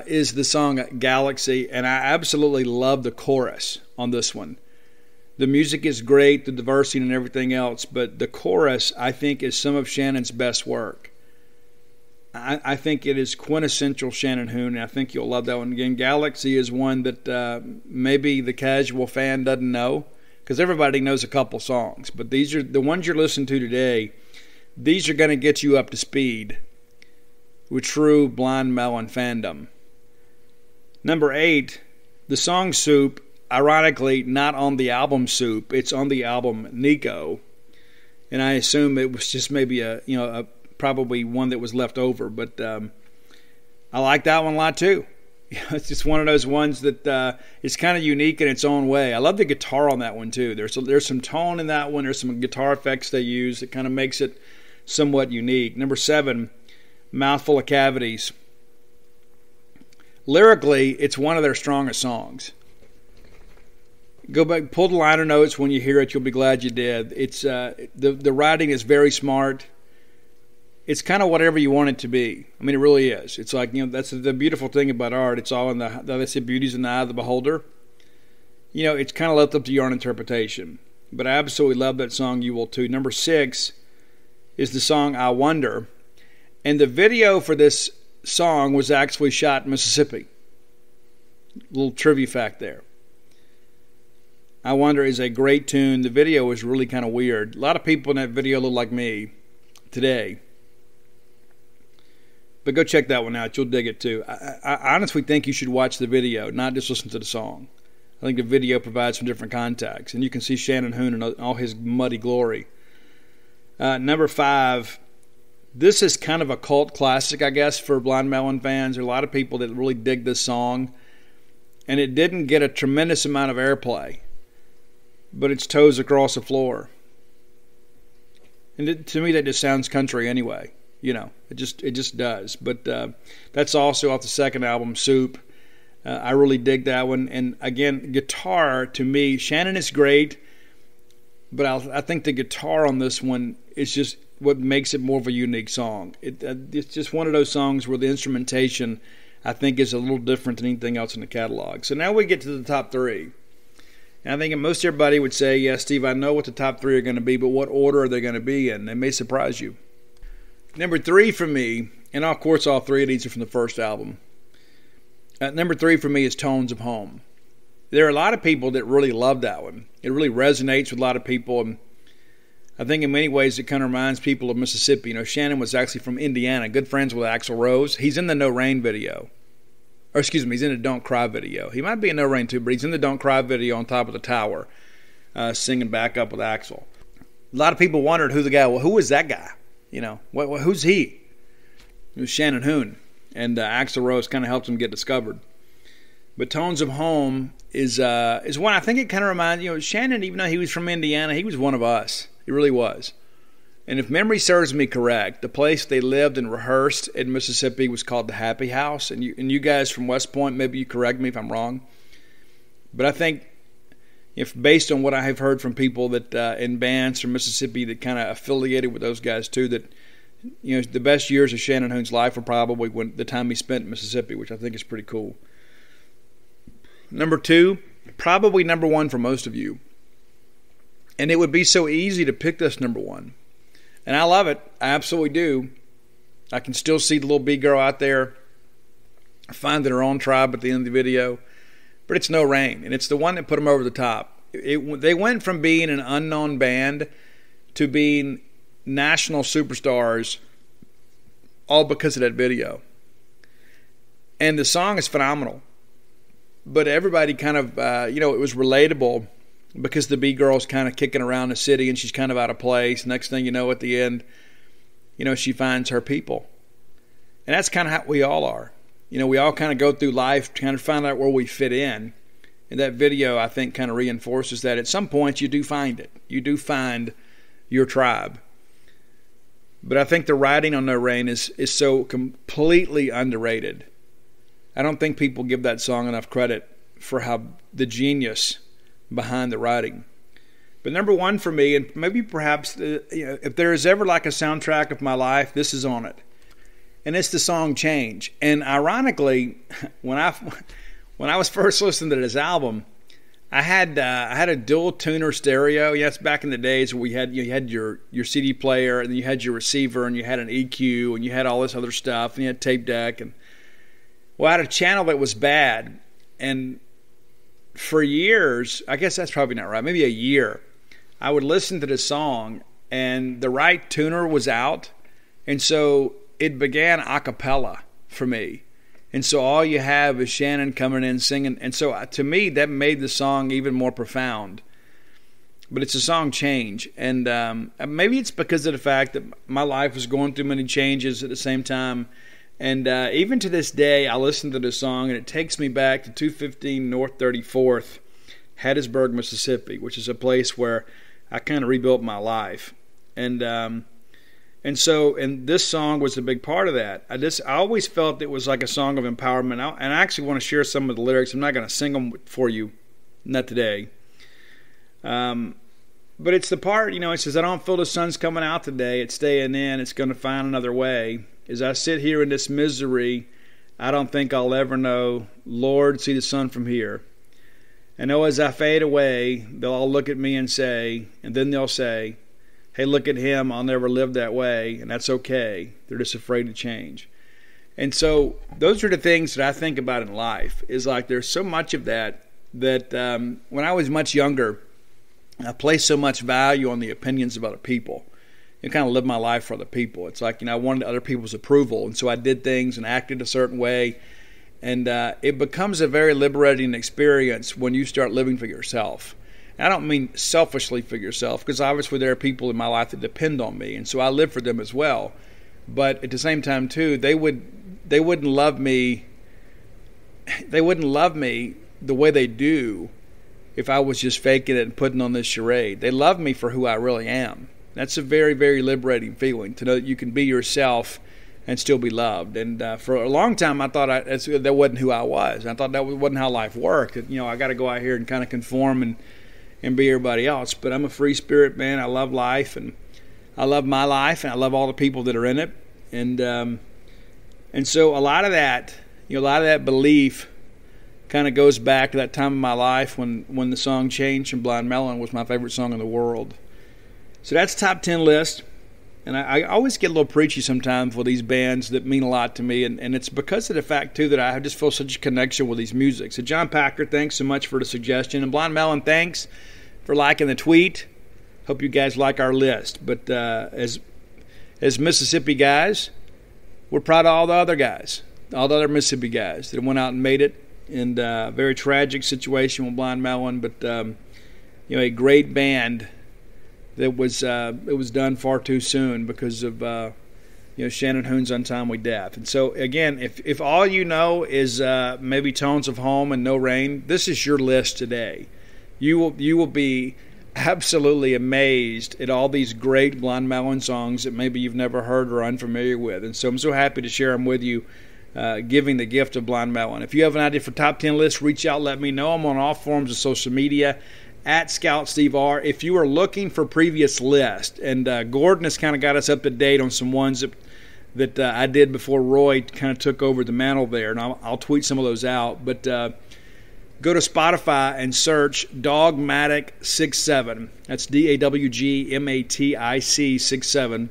Speaker 4: is the song Galaxy, and I absolutely love the chorus on this one. The music is great, the diversity and everything else, but the chorus, I think, is some of Shannon's best work. I think it is quintessential Shannon Hoon, and I think you'll love that one. Again, Galaxy is one that maybe the casual fan doesn't know, because everybody knows a couple songs, but these are the ones you're listening to today. These are going to get you up to speed with true Blind Melon fandom. Number 8, the song Soup, ironically not on the album Soup, it's on the album Nico, and I assume it was just maybe probably one that was left over, but I like that one a lot too. It's just one of those ones that is kind of unique in its own way. I love the guitar on that one too. There's some tone in that one. There's some guitar effects they use that kind of makes it somewhat unique. Number 7, Mouthful of Cavities. Lyrically, it's one of their strongest songs. Go back, pull the liner notes when you hear it. You'll be glad you did. It's the writing is very smart. It's kind of whatever you want it to be. I mean, it really is. It's like, that's the beautiful thing about art. It's all in they say beauty's in the eye of the beholder. It's kind of left up to your own interpretation. But I absolutely love that song. You will too. Number 6 is the song I Wonder. And the video for this song was actually shot in Mississippi. Little trivia fact there. I Wonder is a great tune. The video is really kind of weird. A lot of people in that video look like me today. But go check that one out. You'll dig it too. I honestly think you should watch the video, not just listen to the song. I think the video provides some different context. And you can see Shannon Hoon in all his muddy glory. Number 5. This is kind of a cult classic, I guess, for Blind Melon fans. There are a lot of people that really dig this song. And it didn't get a tremendous amount of airplay. But it's Toes Across the Floor. And to me, that just sounds country anyway. It just does. But that's also off the second album, Soup. I really dig that one. And again, guitar, to me, Shannon is great. But I think the guitar on this one is just what makes it more of a unique song. It's just one of those songs where the instrumentation, I think, is a little different than anything else in the catalog. So now we get to the top 3. And I think most everybody would say, yeah, Steve, I know what the top 3 are going to be, but what order are they going to be in? They may surprise you. Number 3 for me, and of course all 3 of these are from the first album. Number 3 for me is Tones of Home. There are a lot of people that really love that one. It really resonates with a lot of people, and I think in many ways it kind of reminds people of Mississippi. Shannon was actually from Indiana, good friends with Axl Rose. He's in the No Rain video. Or excuse me, he's in the Don't Cry video. He might be in No Rain too, but he's in the Don't Cry video on top of the tower, singing back up with Axl. A lot of people wondered who was that guy? Who's he? It was Shannon Hoon, and Axl Rose kind of helped him get discovered. But Tones of Home is one, I think it kind of reminds, Shannon, even though he was from Indiana, he was one of us. He really was. And if memory serves me correct, the place they lived and rehearsed in Mississippi was called the Happy House. And you guys from West Point, maybe you correct me if I'm wrong. But I think, if based on what I have heard from people that in bands from Mississippi that kind of affiliated with those guys too, that the best years of Shannon Hoon's life were probably the time he spent in Mississippi, which I think is pretty cool. Number 2, probably number 1 for most of you. And it would be so easy to pick this number 1. And I love it. I absolutely do. I can still see the little bee girl out there finding her own tribe at the end of the video. But it's No Rain, and it's the one that put them over the top. They went from being an unknown band to being national superstars all because of that video. And the song is phenomenal. But everybody kind of, it was relatable because the B-girl's kind of kicking around the city and she's kind of out of place. Next thing you know, at the end, she finds her people. And that's kind of how we all are. We all kind of go through life trying to find out where we fit in. And that video, I think, kind of reinforces that. At some point, you do find it. You do find your tribe. But I think the writing on No Rain is so completely underrated. I don't think people give that song enough credit for how the genius behind the writing. But number 1 for me, and maybe perhaps if there is ever like a soundtrack of my life, this is on it. And it's the song Change. And ironically, when I was first listening to this album, I had a dual tuner stereo. Yes, back in the days where you had your CD player, and then you had your receiver, and you had an EQ, and you had all this other stuff, and you had tape deck. And I had a channel that was bad, and for years, I guess that's probably not right, maybe a year, I would listen to the song, and the right tuner was out, and so it began a cappella for me. And so all you have is Shannon coming in singing. And so to me, that made the song even more profound. But it's a song Change. And maybe it's because of the fact that my life was going through many changes at the same time And even to this day, I listen to this song, and it takes me back to 215 North 34th, Hattiesburg, Mississippi, which is a place where I kind of rebuilt my life. And this song was a big part of that. I always felt it was like a song of empowerment. And I actually want to share some of the lyrics. I'm not going to sing them for you, not today. But it's the part, it says, I don't feel the sun's coming out today. It's staying in. It's going to find another way. As I sit here in this misery, I don't think I'll ever know. Lord, see the sun from here. And as I fade away, they'll all look at me and then they'll say, hey, look at him. I'll never live that way. And that's okay. They're just afraid to change. And so those are the things that I think about in life, is like there's so much of that when I was much younger, I placed so much value on the opinions of other people. I kind of lived my life for other people. It's like, I wanted other people's approval. And so I did things and acted a certain way. And it becomes a very liberating experience when you start living for yourself. And I don't mean selfishly for yourself, because obviously there are people in my life that depend on me. And so I live for them as well. But at the same time, too, they wouldn't love me. They wouldn't love me the way they do if I was just faking it and putting on this charade. They love me for who I really am. That's a very, very liberating feeling, to know that you can be yourself and still be loved. And for a long time, I thought that wasn't who I was. I thought that wasn't how life worked. I got to go out here and kind of conform and be everybody else. But I'm a free spirit, man. I love life, and I love my life, and I love all the people that are in it. And so a lot of that belief kind of goes back to that time in my life when the song Change from Blind Melon was my favorite song in the world. So that's top 10 list. And I always get a little preachy sometimes with these bands that mean a lot to me. And it's because of the fact, too, that I just feel such a connection with these music. So John Packer, thanks so much for the suggestion. And Blind Melon, thanks for liking the tweet. Hope you guys like our list. But as Mississippi guys, we're proud of all the other guys, all the other Mississippi guys that went out and made it. And a very tragic situation with Blind Melon, but a great band that it was done far too soon because of Shannon Hoon's untimely death. And so again, if all you know is maybe Tones of Home and No Rain, this is your list today. You will be absolutely amazed at all these great Blind Melon songs that maybe you've never heard or are unfamiliar with. And so I'm so happy to share them with you, giving the gift of Blind Melon. If you have an idea for top 10 lists, reach out, let me know. I'm on all forms of social media at Scout Steve R. If you are looking for previous lists, and Gordon has kind of got us up to date on some ones that I did before Roy kind of took over the mantle there, and I'll tweet some of those out. But go to Spotify and search Dogmatic 67. That's DAWGMATIC 67,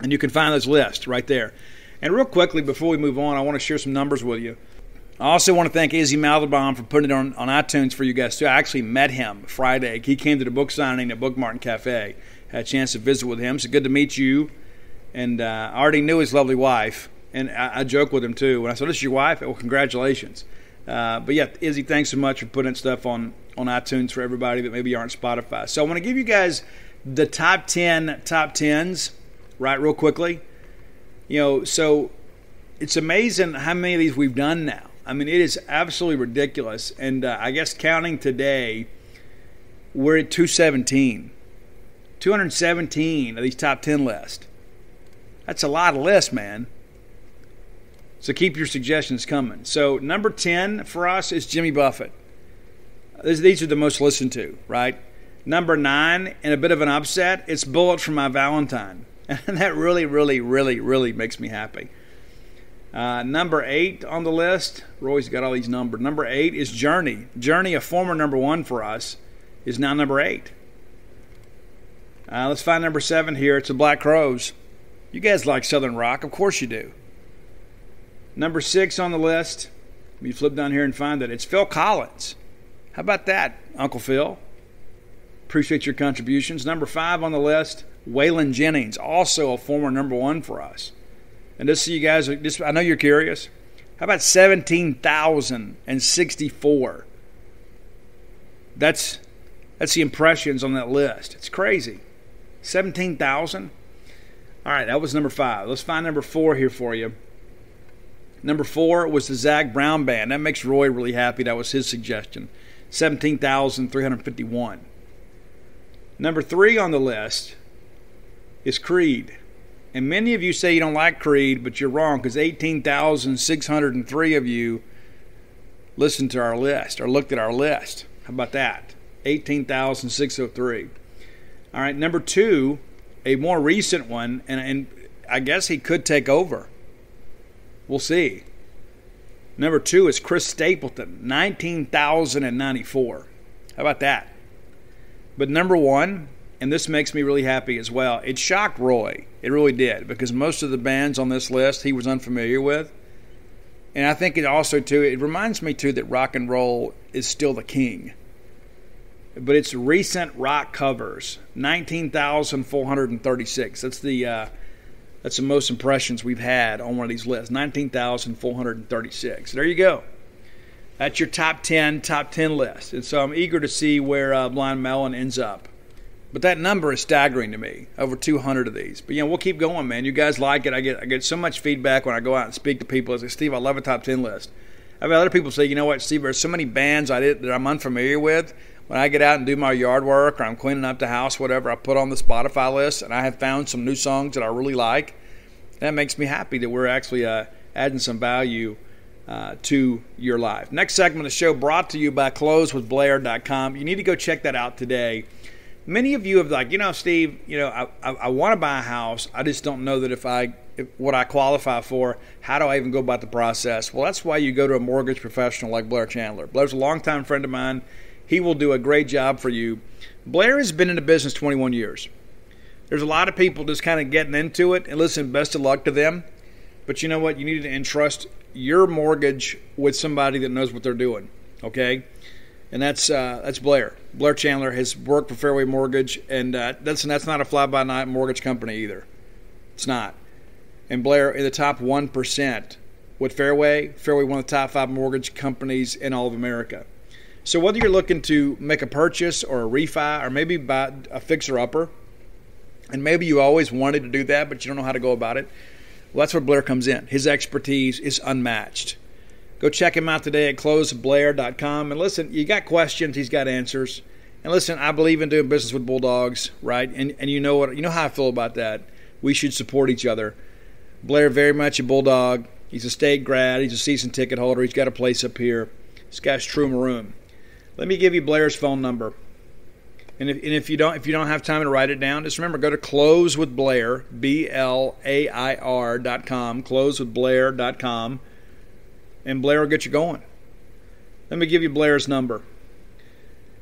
Speaker 4: and you can find those lists right there. And real quickly, before we move on, I want to share some numbers with you. I also want to thank Izzy Malderbaum for putting it on iTunes for you guys, too. I actually met him Friday. He came to the book signing at Book Martin Cafe. Had a chance to visit with him. So good to meet you. And I already knew his lovely wife. And I joke with him, too. When I said, this is your wife? Well, congratulations. But, yeah, Izzy, thanks so much for putting stuff on iTunes for everybody that maybe aren't Spotify. So I want to give you guys the top 10s, right, real quickly. So it's amazing how many of these we've done now. I mean, it is absolutely ridiculous. And I guess counting today, we're at 217. 217 of these top 10 lists. That's a lot of lists, man. So keep your suggestions coming. So number 10 for us is Jimmy Buffett. These are the most listened to, right? Number 9, and a bit of an upset, it's Bullet for My Valentine. And that really, really, really, really makes me happy. Number 8 on the list, Roy's got all these numbers. Number 8 is Journey. Journey, a former number 1 for us, is now number 8. Let's find number 7 here. It's the Black Crowes. You guys like Southern rock. Of course you do. Number 6 on the list, you flip down here and find it. It's Phil Collins. How about that, Uncle Phil? Appreciate your contributions. Number 5 on the list, Waylon Jennings, also a former number 1 for us. And just so you guys, I know you're curious. How about 17,064? That's the impressions on that list. It's crazy. 17,000? All right, that was number 5. Let's find number 4 here for you. Number 4 was the Zach Brown Band. That makes Roy really happy. That was his suggestion. 17,351. Number 3 on the list is Creed. And many of you say you don't like Creed, but you're wrong, because 18,603 of you listened to our list or looked at our list. How about that? 18,603. All right, number 2, a more recent one, and I guess he could take over. We'll see. Number 2 is Chris Stapleton, 19,094. How about that? But number 1, and this makes me really happy as well, it shocked Roy. It really did, because most of the bands on this list he was unfamiliar with. And I think it also, too, it reminds me, too, that rock and roll is still the king. But it's recent rock covers, 19,436. That's the most impressions we've had on one of these lists, 19,436. There you go. That's your top 10 list. And so I'm eager to see where Blind Melon ends up. But that number is staggering to me, over 200 of these. But, we'll keep going, man. You guys like it. I get so much feedback when I go out and speak to people. I say, Steve, I love a top 10 list. I've had other people say, you know what, Steve, there's so many bands that I'm unfamiliar with. When I get out and do my yard work or I'm cleaning up the house, whatever, I put on the Spotify list, and I have found some new songs that I really like. That makes me happy that we're actually adding some value to your life. Next segment of the show brought to you by closewithblair.com. You need to go check that out today. Many of you have Steve, I want to buy a house. I just don't know that if what I qualify for, how do I even go about the process? Well, that's why you go to a mortgage professional like Blair Chandler. Blair's a longtime friend of mine. He will do a great job for you. Blair has been in the business 21 years. There's a lot of people just kind of getting into it, and listen, best of luck to them. But you know what? You need to entrust your mortgage with somebody that knows what they're doing, okay? And that's Blair. Blair Chandler has worked for Fairway Mortgage, and that's not a fly-by-night mortgage company either. It's not. And Blair in the top 1% with Fairway, one of the top 5 mortgage companies in all of America. So whether you're looking to make a purchase or a refi or maybe buy a fixer-upper, and maybe you always wanted to do that but you don't know how to go about it, well, that's where Blair comes in. His expertise is unmatched. Go check him out today at closeblair.com. And listen, you got questions, he's got answers. And listen, I believe in doing business with Bulldogs, right? And you know how I feel about that. We should support each other. Blair, very much a Bulldog. He's a state grad. He's a season ticket holder. He's got a place up here. This guy's true maroon. Let me give you Blair's phone number. And if you don't have time to write it down, just remember, go to closewithblair, BLAIR.com, closewithblair.com, and Blair will get you going. Let me give you Blair's number.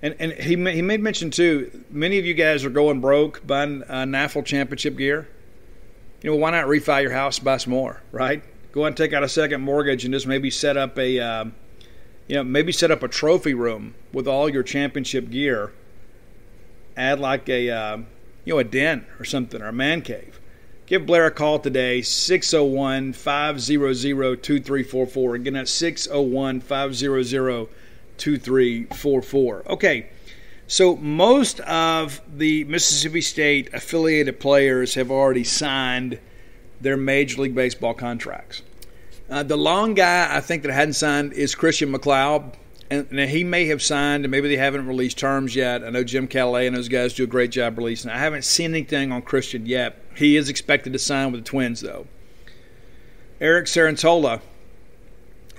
Speaker 4: And he made mention, too, many of you guys are going broke buying NAFL championship gear. Why not refi your house, buy some more, right? Go and take out a second mortgage and just maybe set up a trophy room with all your championship gear. Add like a den or something, or a man cave. Give Blair a call today, 601-500-2344. Again, that's 601-500-2344. Okay, so most of the Mississippi State affiliated players have already signed their Major League Baseball contracts. The long guy I think that hadn't signed is Christian McLeod. And he may have signed, and maybe they haven't released terms yet. I know Jim Calais and those guys do a great job releasing. I haven't seen anything on Christian yet. He is expected to sign with the Twins, though. Eric Sarantola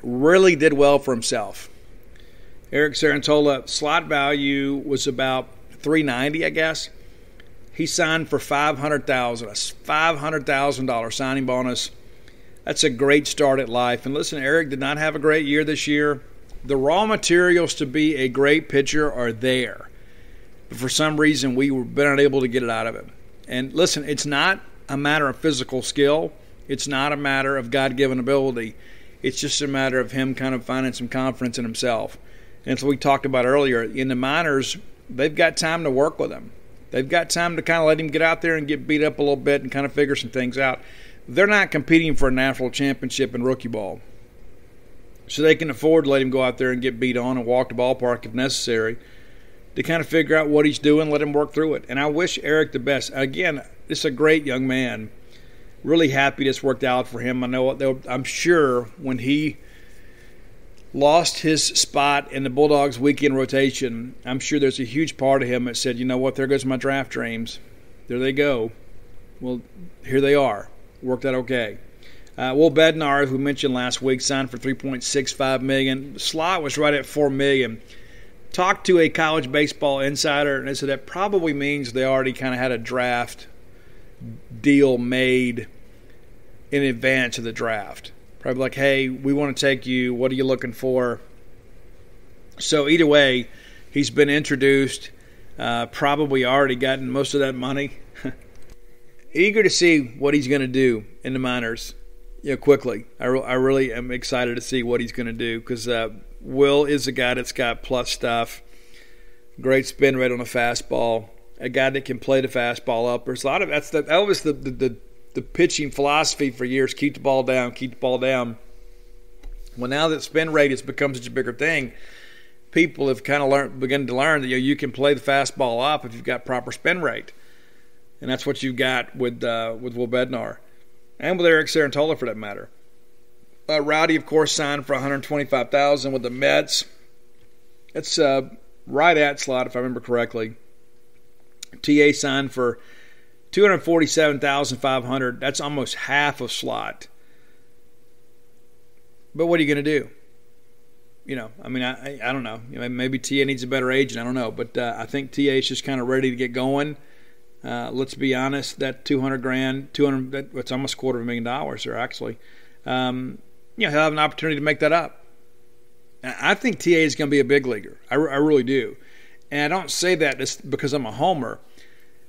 Speaker 4: really did well for himself. Eric Sarantola, slot value was about $390, I guess. He signed for $500,000, a $500,000 signing bonus. That's a great start at life. And listen, Eric did not have a great year this year. The raw materials to be a great pitcher are there. But for some reason, we were unable to get it out of him. And listen, it's not a matter of physical skill. It's not a matter of God-given ability. It's just a matter of him kind of finding some confidence in himself. And so we talked about earlier, in the minors, they've got time to work with him. They've got time to kind of let him get out there and get beat up a little bit and kind of figure some things out. They're not competing for a national championship in rookie ball. So they can afford to let him go out there and get beat on and walk the ballpark if necessary to kind of figure out what he's doing, let him work through it. And I wish Eric the best. Again, this is a great young man. really happy this worked out for him. I'm sure when he lost his spot in the Bulldogs weekend rotation, I'm sure there's a huge part of him that said, you know what, there goes my draft dreams. There they go. Well, here they are. Worked out okay. Will Bednar, as we mentioned last week, signed for $3.65 million. The slot was right at $4 million. Talked to a college baseball insider, and they said that probably means they already kind of had a draft deal made in advance of the draft. Probably like, hey, we want to take you. What are you looking for? So either way, he's been introduced, probably already gotten most of that money. Eager to see what he's going to do in the minors quickly. I really am excited to see what he's going to do because Will is a guy that's got plus stuff, great spin rate on a fastball, a guy that can play the fastball up. There's a lot of that was the pitching philosophy for years: keep the ball down, keep the ball down. Well, now that spin rate has become such a bigger thing, people have kind of begun to learn that you can play the fastball up if you've got proper spin rate, and that's what you've got with Will Bednar and with Eric Sarantola for that matter. Rowdy, of course, signed for $125,000 with the Mets. That's right at slot, if I remember correctly. TA signed for $247,500. That's almost half of slot. But what are you going to do? I don't know. Maybe TA needs a better agent. I don't know. But I think TA is just kind of ready to get going. Let's be honest. That $200,000, it's almost $250,000 there actually. He'll have an opportunity to make that up. I think TA is going to be a big leaguer. I really do. And I don't say that just because I'm a homer.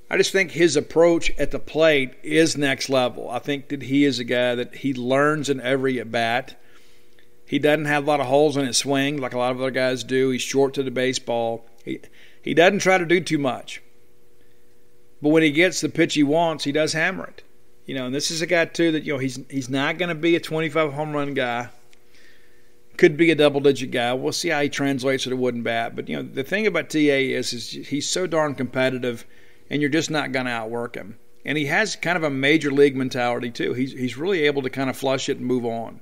Speaker 4: I just think his approach at the plate is next level. I think that he is a guy that he learns in every at-bat. He doesn't have a lot of holes in his swing like a lot of other guys do. He's short to the baseball. He doesn't try to do too much. But when he gets the pitch he wants, he does hammer it. And this is a guy, too, that, he's not going to be a 25 home run guy. Could be a double-digit guy. We'll see how he translates to the wooden bat. But, the thing about TA is he's so darn competitive, and you're just not going to outwork him. And he has kind of a major league mentality, too. He's really able to kind of flush it and move on.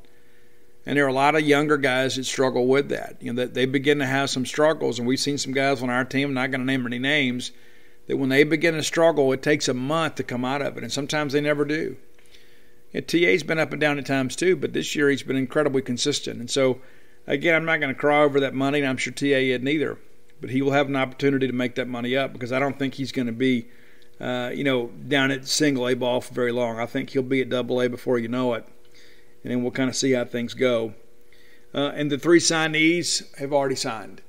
Speaker 4: And there are a lot of younger guys that struggle with that. That they begin to have some struggles. And we've seen some guys on our team, I'm not going to name any names, that when they begin to struggle, it takes a month to come out of it, and sometimes they never do. TA's been up and down at times too, but this year he's been incredibly consistent. And so, again, I'm not going to cry over that money, and I'm sure TA isn't either. But he will have an opportunity to make that money up because I don't think he's going to be, down at single A ball for very long. I think he'll be at double A before you know it, and then we'll kind of see how things go. And the 3 signees have already signed.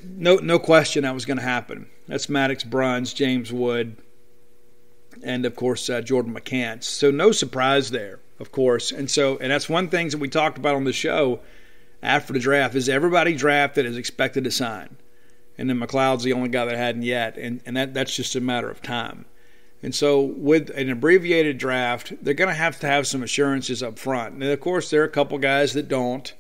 Speaker 4: No question that was going to happen. That's Maddox Bruns, James Wood, and, of course, Jordan McCants. So no surprise there, of course. And that's one thing that we talked about on the show after the draft is everybody drafted is expected to sign. And then McLeod's the only guy that hadn't yet, and that's just a matter of time. And so with an abbreviated draft, they're going to have some assurances up front. And, of course, there are a couple guys that don't.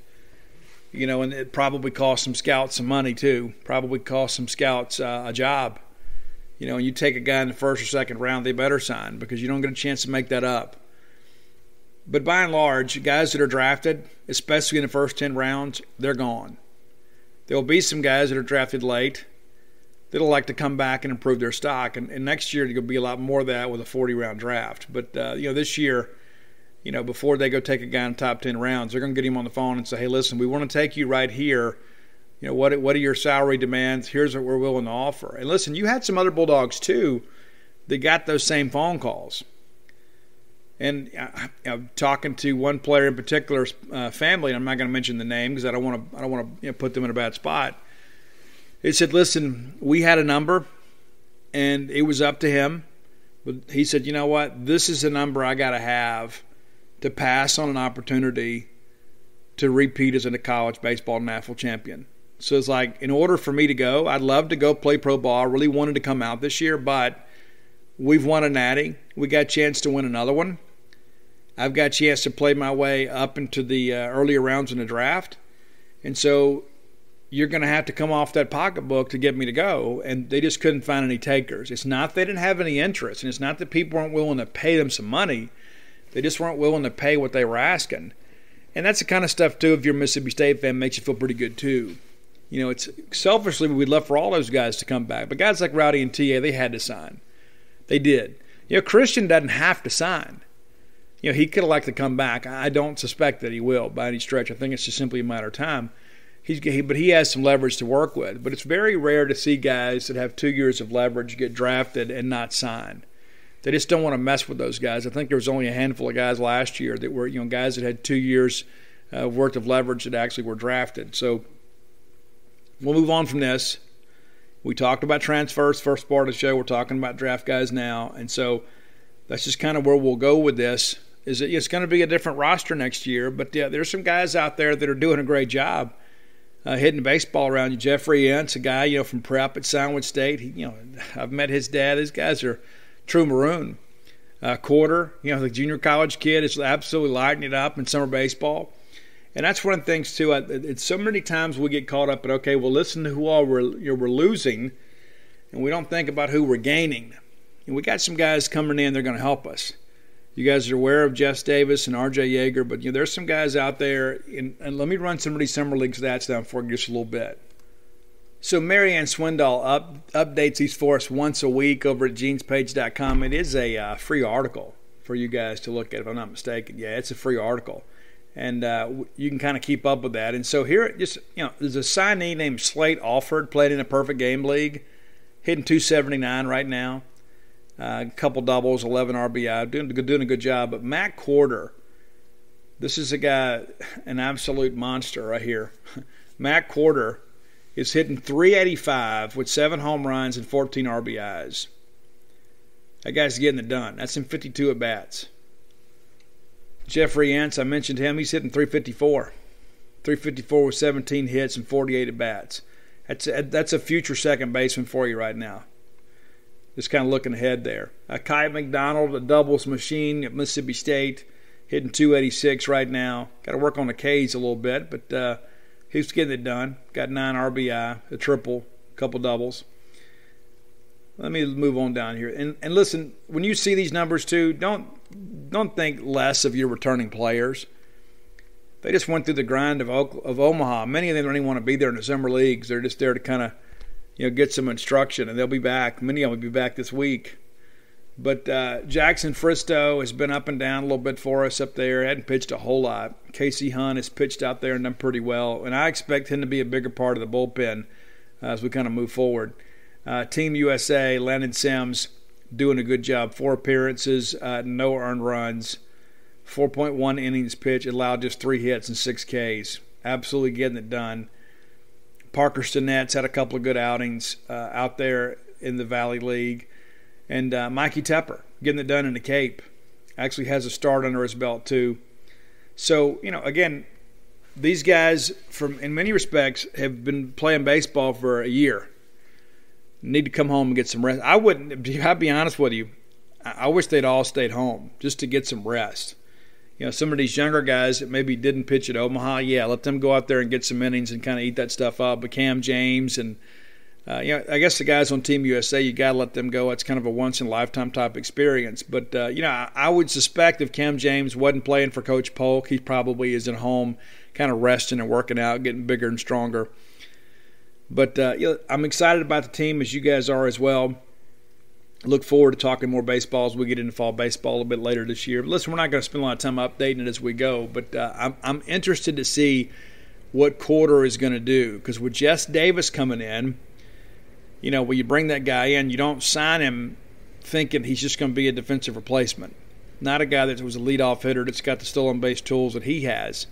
Speaker 4: And it probably cost some scouts some money too. Probably cost some scouts a job. And you take a guy in the first or second round, they better sign because you don't get a chance to make that up. But by and large, guys that are drafted, especially in the first 10 rounds, they're gone. There will be some guys that are drafted late that'll like to come back and improve their stock. And next year, there'll be a lot more of that with a 40-round draft. But, this year, before they go take a guy in the top 10 rounds, they're going to get him on the phone and say, hey, listen, we want to take you right here. What are your salary demands? Here's what we're willing to offer. And listen, you had some other Bulldogs, too, that got those same phone calls. And talking to one player in particular's family, and I'm not going to mention the name because I don't want to put them in a bad spot. It said, listen, we had a number, and it was up to him. But he said, you know what, this is a number I got to have to pass on an opportunity to repeat as a college baseball national champion. So it's like, in order for me to go, I'd love to go play pro ball. I really wanted to come out this year, but we've won a natty. We got a chance to win another one. I've got a chance to play my way up into the earlier rounds in the draft. And so you're going to have to come off that pocketbook to get me to go. And they just couldn't find any takers. It's not they didn't have any interest, and it's not that people weren't willing to pay them some money. They just weren't willing to pay what they were asking. And that's the kind of stuff, too, if you're a Mississippi State fan, makes you feel pretty good, too. You know, it's selfishly we'd love for all those guys to come back. But guys like Rowdy and TA, they had to sign. They did. You know, Christian doesn't have to sign. You know, he could have liked to come back. I don't suspect that he will by any stretch. I think it's just simply a matter of time. But he has some leverage to work with. But it's very rare to see guys that have 2 years of leverage get drafted and not sign. They just don't want to mess with those guys. I think there was only a handful of guys last year that were, you know, guys that had 2 years worth of leverage that actually were drafted. So we'll move on from this. We talked about transfers first part of the show. We're talking about draft guys now. And so that's just kind of where we'll go with this. Is that it's going to be a different roster next year. But, yeah, there's some guys out there that are doing a great job hitting the baseball around you. Jeffrey Ince, a guy, you know, from prep at Sandwich State. I've met his dad. These guys are true maroon. Quarter, you know, the junior college kid is absolutely lighting it up in summer baseball. And that's one of the things, too. It's so many times we get caught up in, okay, well, listen to who all we're losing, and we don't think about who we're gaining. And we got some guys coming in, they're going to help us. You guys are aware of Jess Davis and R.J. Yeager, but, you know, there's some guys out there, and let me run some of these summer league stats down for you just a little bit. So Marianne Swindoll updates these for us once a week over at genespage.com. It is a free article for you guys to look at, if I'm not mistaken. Yeah, it's a free article. And you can kind of keep up with that. And so here, just, you know, there's a signee named Slate Alford, played in a perfect game league, hitting .279 right now. A couple doubles, 11 RBI, doing a good job. But Matt Quarter, this is a guy, an absolute monster right here. Matt Quarter is hitting .385 with 7 home runs and 14 RBIs. That guy's getting it done. That's in 52 at-bats. Jeffrey Ince, I mentioned him. He's hitting .354. .354 with 17 hits and 48 at-bats. That's a future second baseman for you right now. Just kind of looking ahead there. Kai McDonald, a doubles machine at Mississippi State, hitting .286 right now. Got to work on the K's a little bit, but he's getting it done. Got 9 RBI, a triple, a couple doubles. Let me move on down here. And listen, when you see these numbers too, don't think less of your returning players. They just went through the grind of Omaha. Many of them don't even want to be there in the summer leagues. They're just there to kind of, you know, get some instruction, and they'll be back. Many of them will be back this week. But Jackson Fristow has been up and down a little bit for us up there. Hadn't pitched a whole lot. Casey Hunt has pitched out there and done pretty well. And I expect him to be a bigger part of the bullpen as we kind of move forward. Team USA, Landon Sims doing a good job. 4 appearances, no earned runs, 4.1 innings pitched, allowed just 3 hits and 6 Ks. Absolutely getting it done. Parker Stinnette's had a couple of good outings out there in the Valley League. And Mikey Tepper getting it done in the Cape. Actually has a start under his belt too. So, you know, again, these guys, in many respects, have been playing baseball for a year. Need to come home and get some rest. I'll be honest with you, I wish they'd all stayed home just to get some rest. You know, some of these younger guys that maybe didn't pitch at Omaha, yeah, let them go out there and get some innings and kind of eat that stuff up. But Cam James and, you know, I guess the guys on Team USA, you got to let them go. It's kind of a once-in-a-lifetime type experience. But, you know, I would suspect if Cam James wasn't playing for Coach Polk, he probably is at home kind of resting and working out, getting bigger and stronger. But you know, I'm excited about the team, as you guys are as well. Look forward to talking more baseball as we get into fall baseball a little bit later this year. But listen, we're not going to spend a lot of time updating it as we go, but I'm interested to see what Quarter is going to do. Because with Jess Davis coming in, you know, when you bring that guy in, you don't sign him thinking he's just going to be a defensive replacement. Not a guy that was a leadoff hitter that's got the stolen base tools that he has.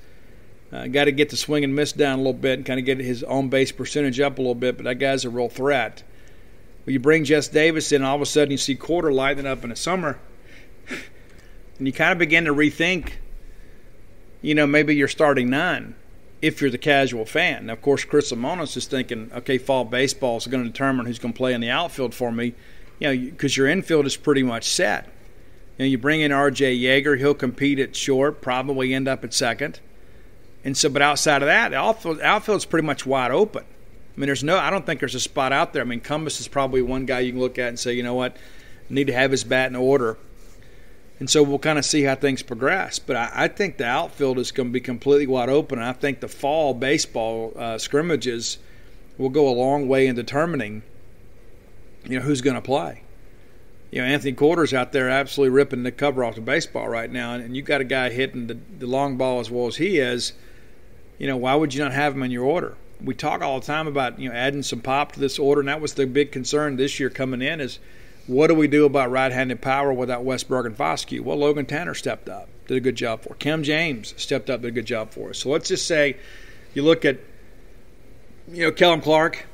Speaker 4: Got to get the swing and miss down a little bit and kind of get his on-base percentage up a little bit, but that guy's a real threat. When you bring Jess Davis in, all of a sudden you see Quarter lighting up in the summer, and you kind of begin to rethink, you know, maybe you're starting 9 if you're the casual fan. Now, of course, Chris Lemonis is thinking, okay, fall baseball is going to determine who's going to play in the outfield for me, you know, because your infield is pretty much set. You know, you bring in R.J. Yeager, he'll compete at short, probably end up at second. And so, but outside of that, the outfield's pretty much wide open. I mean, I don't think there's a spot out there. I mean, Cumbus is probably one guy you can look at and say, you know what, I need to have his bat in order. And so we'll kind of see how things progress. But I think the outfield is going to be completely wide open. And I think the fall baseball scrimmages will go a long way in determining, who's going to play. Anthony Corder's out there absolutely ripping the cover off the baseball right now. And you've got a guy hitting the long ball as well as he is. Why would you not have him in your order? We talk all the time about, adding some pop to this order. And that was the big concern this year coming in is, what do we do about right-handed power without Westberg and Foscue? Well, Logan Tanner stepped up, did a good job for us. Cam James stepped up, did a good job for us. So let's just say you look at, Kellum Clark,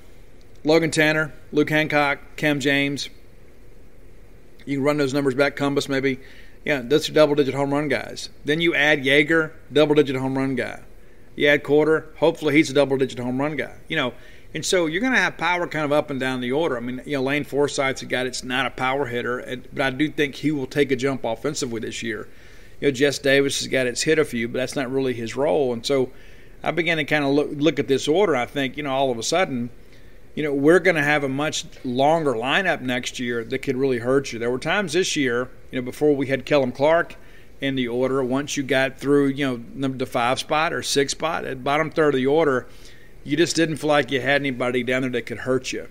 Speaker 4: Logan Tanner, Luke Hancock, Cam James. You can run those numbers back, Cumbus maybe. Yeah, those are double-digit home run guys. Then you add Yeager, double-digit home run guy. You add Corder, hopefully he's a double-digit home run guy. And so you're going to have power kind of up and down the order. I mean, Lane Forsythe's a guy that's not a power hitter, but I do think he will take a jump offensively this year. Jess Davis has got its hit a few, but that's not really his role. And so I began to kind of look at this order. I think, all of a sudden, we're going to have a much longer lineup next year that could really hurt you. There were times this year, before we had Kellum Clark in the order, once you got through, the 5 spot or 6 spot, at bottom third of the order, you just didn't feel like you had anybody down there that could hurt you.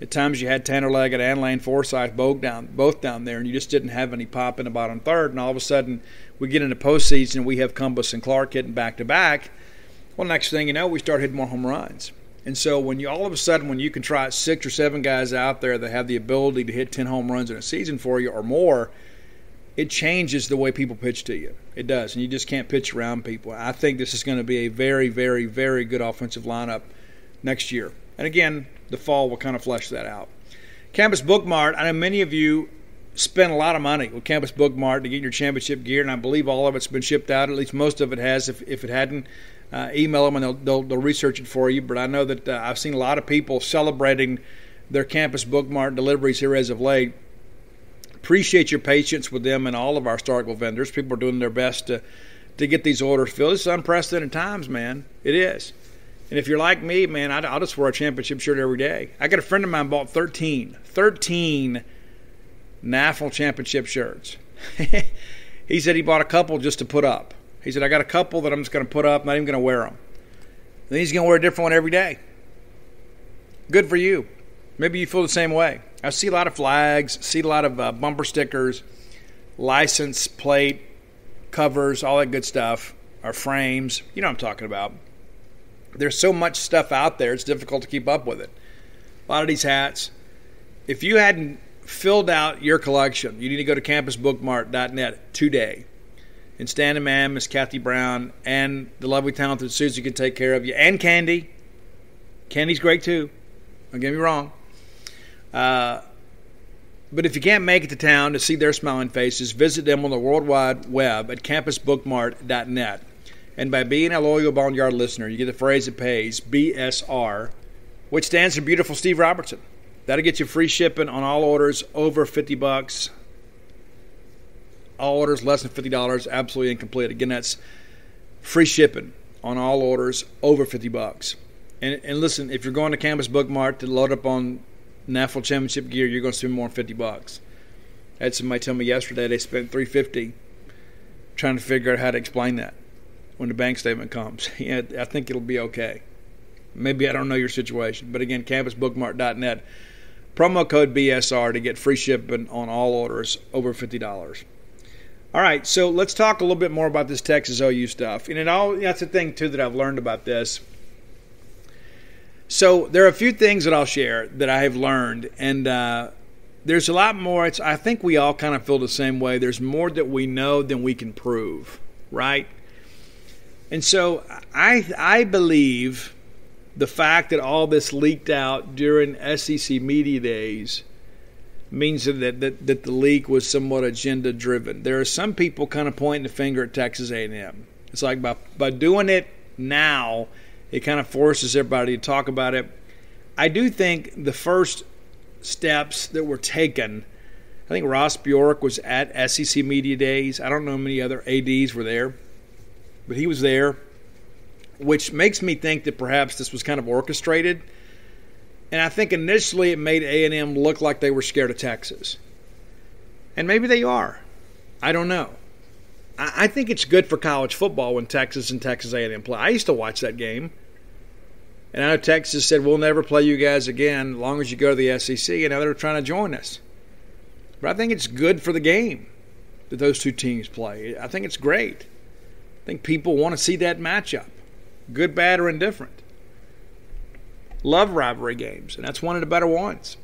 Speaker 4: At times you had Tanner Leggett and Lane Forsythe both down there, and you just didn't have any pop in the bottom third. And all of a sudden, we get into postseason, and we have Cumbus and Clark hitting back-to-back. Well, next thing you know, we start hitting more home runs. And so when you can try 6 or 7 guys out there that have the ability to hit 10 home runs in a season for you or more, it changes the way people pitch to you. It does, and you just can't pitch around people. I think this is going to be a very, very, very good offensive lineup next year. And again, the fall will kind of flesh that out. Campus Bookmart, I know many of you spent a lot of money with Campus Bookmart to get your championship gear, and I believe all of it's been shipped out. At least most of it has. If it hadn't, email them and they'll research it for you. But I know that I've seen a lot of people celebrating their Campus Bookmart deliveries here as of late. Appreciate your patience with them and all of our Starkville vendors. People are doing their best to get these orders filled. It's unprecedented times, man. It is. And if you're like me, man, I'll just wear a championship shirt every day. I got a friend of mine bought 13 national championship shirts. He said he bought a couple just to put up. He said, I got a couple that I'm just going to put up, not even going to wear them. Then he's going to wear a different one every day. Good for you. Maybe you feel the same way. I see a lot of flags, see a lot of bumper stickers, license plate, covers, all that good stuff, or frames. You know what I'm talking about. There's so much stuff out there, it's difficult to keep up with it. A lot of these hats. If you hadn't filled out your collection, you need to go to campusbookmart.net today. And Stan and Man, Miss Kathy Brown, and the lovely, talented Susie can take care of you. And Candy. Candy's great too. Don't get me wrong. But if you can't make it to town to see their smiling faces, visit them on the World Wide Web at campusbookmart.net. And by being a loyal Boneyard listener, you get the phrase that pays, BSR, which stands for Beautiful Steve Robertson. That'll get you free shipping on all orders over $50. All orders less than $50, absolutely incomplete. Again, that's free shipping on all orders over $50. And listen, if you're going to Campus Bookmart to load up on National Championship gear, you're going to spend more than $50. I had somebody tell me yesterday they spent $350 trying to figure out how to explain that when the bank statement comes. Yeah, I think it'll be okay. Maybe I don't know your situation. But again, campusbookmart.net. Promo code BSR to get free shipping on all orders over $50. All right, so let's talk a little bit more about this Texas OU stuff. And that's the thing, too, that I've learned about this. So there are a few things that I'll share that I have learned, and there's a lot more. I think we all kind of feel the same way. There's more that we know than we can prove, right? And so I believe the fact that all this leaked out during SEC media days means that the leak was somewhat agenda-driven. There are some people kind of pointing the finger at Texas A&M. It's like by doing it now, it kind of forces everybody to talk about it. I do think the first steps that were taken, I think Ross Bjork was at SEC Media Days. I don't know how many other ADs were there, but he was there. which makes me think that perhaps this was kind of orchestrated. And I think initially it made A&M look like they were scared of Texas. And maybe they are. I don't know. I think it's good for college football when Texas and Texas A&M play. I used to watch that game. And I know Texas said, we'll never play you guys again as long as you go to the SEC. And now they're trying to join us. But I think it's good for the game that those two teams play. I think it's great. I think people want to see that matchup. Good, bad, or indifferent. Love rivalry games, and that's one of the better ones.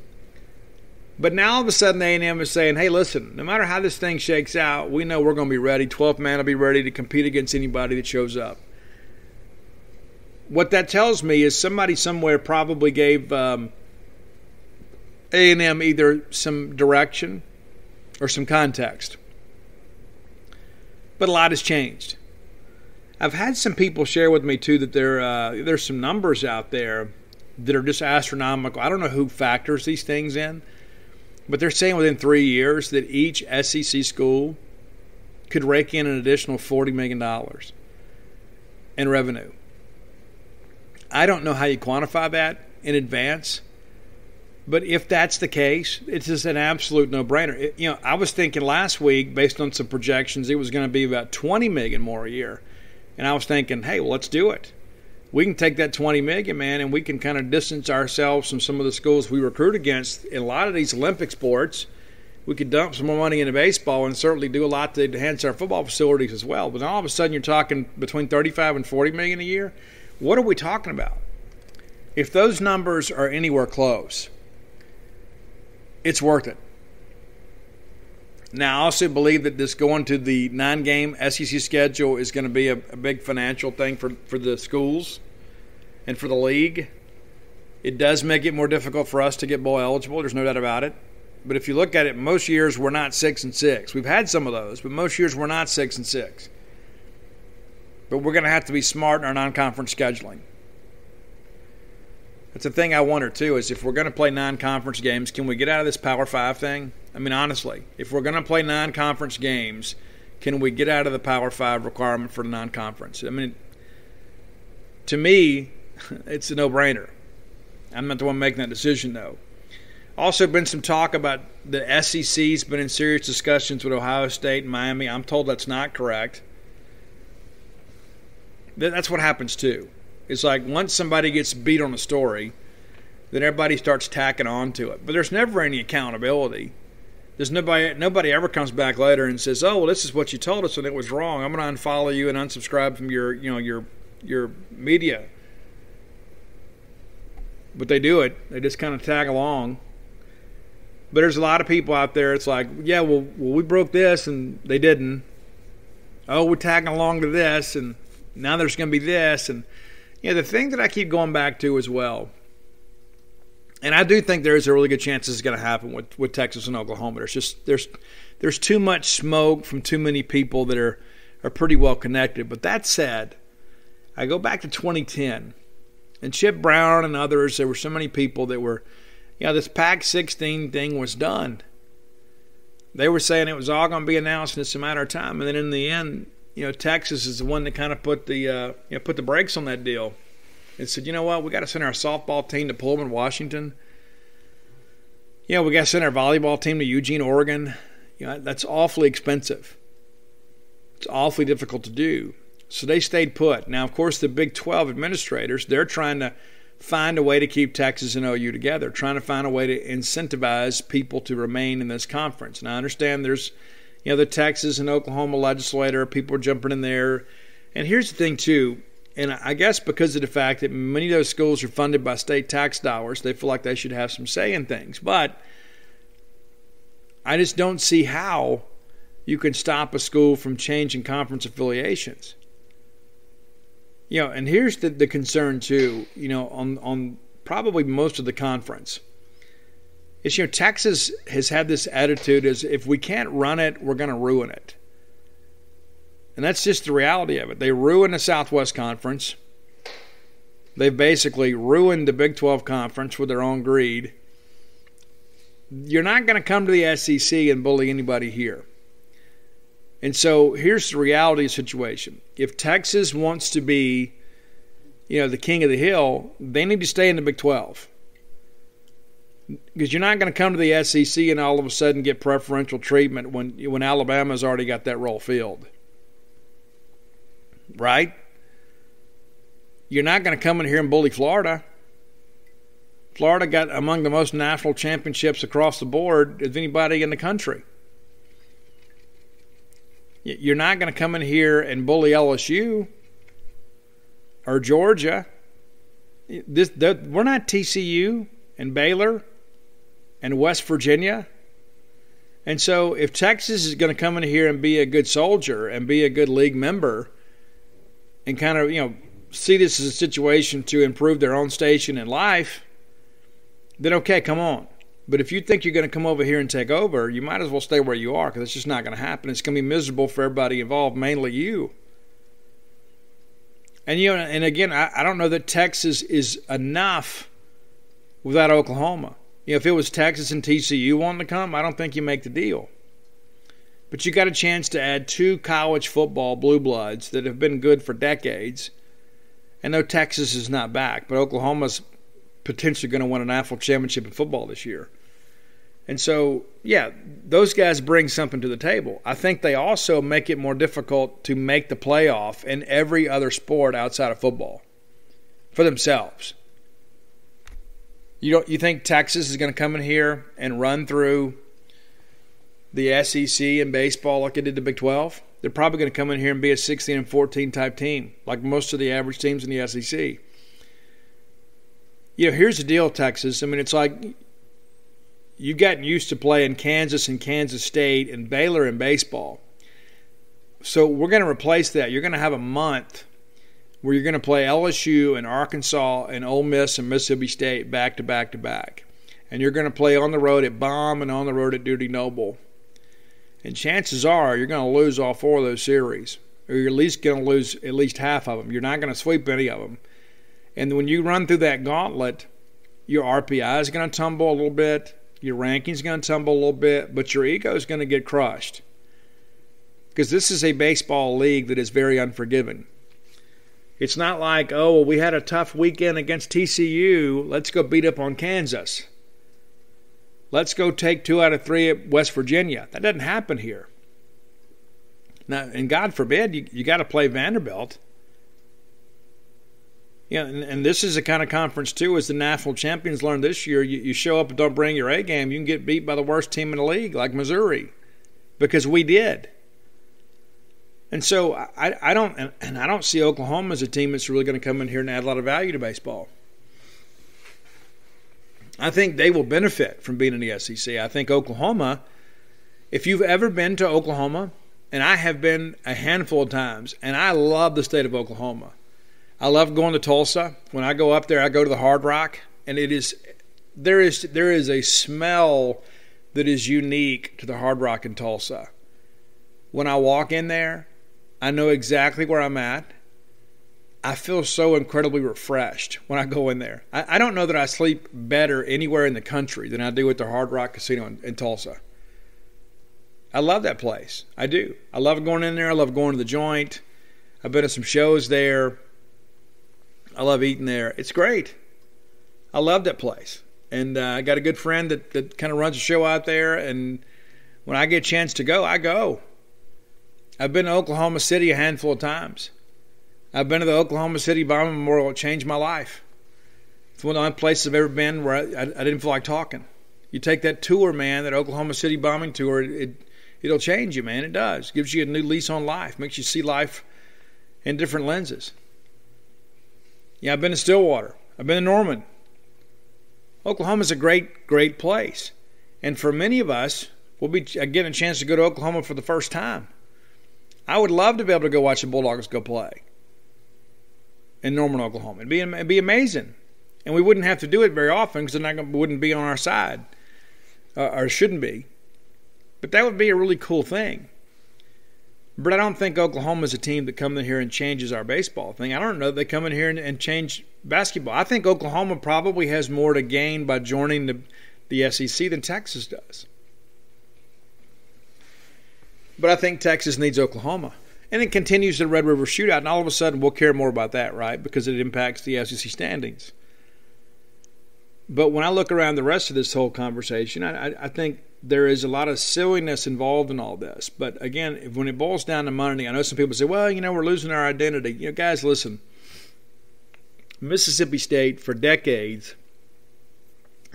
Speaker 4: But now all of a sudden A&M is saying, hey, listen, no matter how this thing shakes out, we know we're going to be ready. 12th man will be ready to compete against anybody that shows up. What that tells me is somebody somewhere probably gave A&M either some direction or some context. But a lot has changed. I've had some people share with me, too, that there's some numbers out there that are just astronomical. I don't know who factors these things in, but they're saying within 3 years that each SEC school could rake in an additional $40 million in revenue. I don't know how you quantify that in advance, but if that's the case, it's just an absolute no-brainer. I was thinking last week, based on some projections, it was going to be about $20 million more a year. And I was thinking, hey, well, let's do it. We can take that $20 million, man, and we can kind of distance ourselves from some of the schools we recruit against. In a lot of these Olympic sports, we could dump some more money into baseball and certainly do a lot to enhance our football facilities as well. But then all of a sudden you're talking between $35 and $40 million a year. What are we talking about? If those numbers are anywhere close, it's worth it. Now, I also believe that this going to the 9-game SEC schedule is going to be a big financial thing for the schools and for the league. It does make it more difficult for us to get bowl eligible. There's no doubt about it. But if you look at it, most years we're not 6-6. We've had some of those, but most years we're not 6-6. But we're going to have to be smart in our non-conference scheduling. That's the thing I wonder, too, is if we're going to play non-conference games, can we get out of this Power 5 thing? I mean, honestly, if we're going to play non-conference games, can we get out of the Power 5 requirement for the non-conference? I mean, to me, it's a no-brainer. I'm not the one making that decision, though. Also been some talk about the SEC's been in serious discussions with Ohio State and Miami. I'm told that's not correct. That's what happens, too. It's like once somebody gets beat on a story, then everybody starts tacking on to it. But there's never any accountability. There's nobody ever comes back later and says, "Oh, well, this is what you told us and it was wrong. I'm going to unfollow you and unsubscribe from your media." But they do it. They just kind of tag along. But there's a lot of people out there. It's like, yeah, well, we broke this and they didn't. Oh, we're tagging along to this and now there's going to be this. And the thing that I keep going back to as well, and I do think there is a really good chance this is going to happen with Texas and Oklahoma. There's too much smoke from too many people that are pretty well connected. But that said, I go back to 2010, and Chip Brown and others, there were so many people that were, this Pac-16 thing was done. They were saying it was all going to be announced in it's a matter of time, and then in the end, Texas is the one that kind of put the brakes on that deal and said, you know what, we got to send our softball team to Pullman, Washington. We got to send our volleyball team to Eugene, Oregon. That's awfully expensive. It's awfully difficult to do. So they stayed put. Now, of course, the Big 12 administrators, they're trying to find a way to keep Texas and OU together, trying to find a way to incentivize people to remain in this conference. And I understand there's the Texas and Oklahoma legislator, people are jumping in there. And here's the thing, too, and I guess because of the fact that many of those schools are funded by state tax dollars, they feel like they should have some say in things. But I just don't see how you can stop a school from changing conference affiliations. And here's the concern, too, on probably most of the conference. It's, Texas has had this attitude as if we can't run it, we're going to ruin it. And that's just the reality of it. They ruined the Southwest Conference. They've basically ruined the Big 12 Conference with their own greed. You're not going to come to the SEC and bully anybody here. And so here's the reality of the situation. If Texas wants to be the king of the hill, they need to stay in the Big 12. Because you're not going to come to the SEC and all of a sudden get preferential treatment when Alabama's already got that role filled. Right? You're not going to come in here and bully Florida. Florida got among the most national championships across the board as anybody in the country. You're not going to come in here and bully LSU or Georgia. We're not TCU and Baylor and West Virginia. And so if Texas is going to come in here and be a good soldier and be a good league member and kind of, see this as a situation to improve their own station in life, then okay, come on. But if you think you're going to come over here and take over, you might as well stay where you are, because it's just not going to happen. It's going to be miserable for everybody involved, mainly you. And and again, I don't know that Texas is enough without Oklahoma. If it was Texas and TCU wanting to come, I don't think you make the deal. But you got a chance to add 2 college football blue bloods that have been good for decades. I know Texas is not back, but Oklahoma's potentially going to win a national championship in football this year. And so, yeah, those guys bring something to the table. I think they also make it more difficult to make the playoff in every other sport outside of football for themselves. You think Texas is going to come in here and run through the SEC in baseball like it did the Big 12? They're probably going to come in here and be a 16 and 14 type team, like most of the average teams in the SEC. Here's the deal, Texas. I mean, it's like you've gotten used to playing Kansas and Kansas State and Baylor in baseball. So we're going to replace that. You're going to have a month where you're going to play LSU and Arkansas and Ole Miss and Mississippi State back to back to back. And you're going to play on the road at Baum and on the road at Dudy Noble. And chances are you're going to lose all 4 of those series, or you're at least going to lose at least half of them. You're not going to sweep any of them. And when you run through that gauntlet, your RPI is going to tumble a little bit, your ranking is going to tumble a little bit, but your ego is going to get crushed. Because this is a baseball league that is very unforgiving. It's not like, we had a tough weekend against TCU, let's go beat up on Kansas. Let's go take 2 out of 3 at West Virginia. That doesn't happen here. Now, and God forbid, you got to play Vanderbilt. And this is the kind of conference, too, as the national champions learned this year. You show up and don't bring your A game, you can get beat by the worst team in the league, like Missouri, because we did. And so I don't see Oklahoma as a team that's really going to come in here and add a lot of value to baseball. I think they will benefit from being in the SEC. I think Oklahoma, if you've ever been to Oklahoma, and I have been a handful of times, and I love the state of Oklahoma. I love going to Tulsa. When I go up there, I go to the Hard Rock, and there is a smell that is unique to the Hard Rock in Tulsa. When I walk in there, I know exactly where I'm at. I feel so incredibly refreshed when I go in there. I don't know that I sleep better anywhere in the country than I do at the Hard Rock Casino in Tulsa. I love that place. I do. I love going in there. I love going to the joint. I've been to some shows there. I love eating there. It's great. I love that place. And I got a good friend that kind of runs a show out there. And when I get a chance to go, I go. I've been to Oklahoma City a handful of times. I've been to the Oklahoma City Bombing Memorial. It changed my life. It's one of the only places I've ever been where I didn't feel like talking. You take that tour, man, that Oklahoma City bombing tour, it'll change you, man. It does. It gives you a new lease on life. Makes you see life in different lenses. Yeah, I've been to Stillwater. I've been to Norman. Oklahoma's a great, great place. And for many of us, we'll be getting a chance to go to Oklahoma for the first time. I would love to be able to go watch the Bulldogs go play in Norman, Oklahoma. It'd be amazing. And we wouldn't have to do it very often because it wouldn't be on our side, or shouldn't be. But that would be a really cool thing. But I don't think Oklahoma's a team that comes in here and changes our baseball thing. I don't know if they come in here and change basketball. I think Oklahoma probably has more to gain by joining the SEC than Texas does. But I think Texas needs Oklahoma. And it continues the Red River Shootout, and all of a sudden we'll care more about that, right? Because it impacts the SEC standings. But when I look around the rest of this whole conversation, I think there is a lot of silliness involved in all this. But again, when it boils down to money, I know some people say, well, we're losing our identity. Guys, listen. Mississippi State, for decades,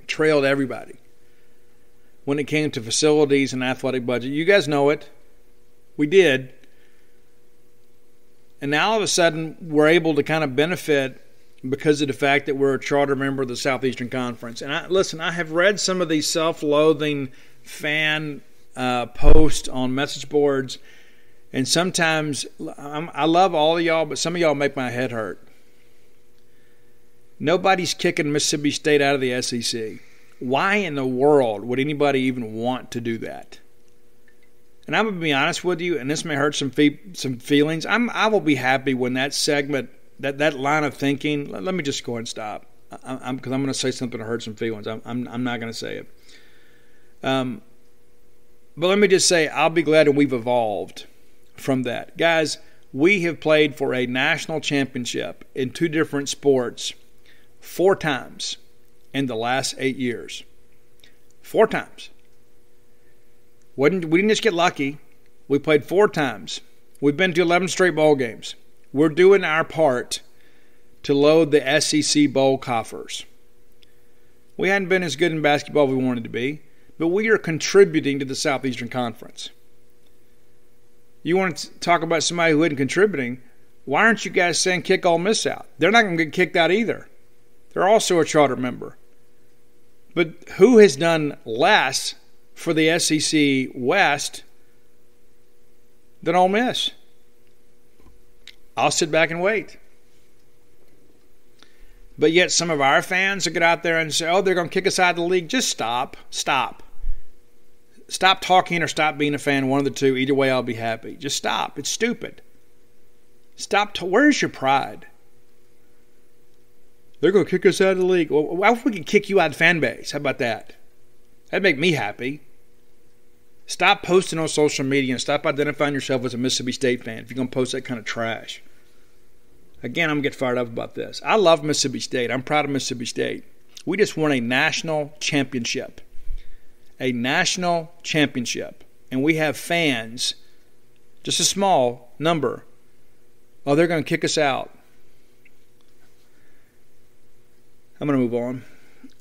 Speaker 4: trailed everybody when it came to facilities and athletic budget. You guys know it. We did. And now all of a sudden we're able to kind of benefit because of the fact that we're a charter member of the Southeastern Conference. And I have read some of these self-loathing fan posts on message boards, and sometimes I love all of y'all, but some of y'all make my head hurt. Nobody's kicking Mississippi State out of the SEC. Why in the world would anybody even want to do that? And I'm going to be honest with you, and this may hurt some feelings. I will be happy when that segment, that line of thinking, let me just go ahead and stop. Because I'm going to say something to hurt some feelings. I'm not going to say it. But let me just say, I'll be glad that we've evolved from that. Guys, we have played for a national championship in 2 different sports 4 times in the last 8 years. 4 times. We didn't just get lucky. We played 4 times. We've been to 11 straight bowl games. We're doing our part to load the SEC bowl coffers. We hadn't been as good in basketball as we wanted to be, but we are contributing to the Southeastern Conference. You want to talk about somebody who isn't contributing? Why aren't you guys saying kick Ole Miss out? They're not going to get kicked out either. They're also a charter member. But who has done less for the SEC West than Ole Miss? I'll sit back and wait. But yet some of our fans will get out there and say, oh, they're going to kick us out of the league. Just stop. Stop. Stop talking or stop being a fan, one of the two. Either way, I'll be happy. Just stop. It's stupid. Stop. Where's your pride? They're going to kick us out of the league. Well, why if we could kick you out of the fan base? How about that? That'd make me happy. Stop posting on social media and stop identifying yourself as a Mississippi State fan if you're going to post that kind of trash. Again, I'm going to get fired up about this. I love Mississippi State. I'm proud of Mississippi State. We just won a national championship. A national championship. And we have fans, just a small number. Oh, they're going to kick us out. I'm going to move on.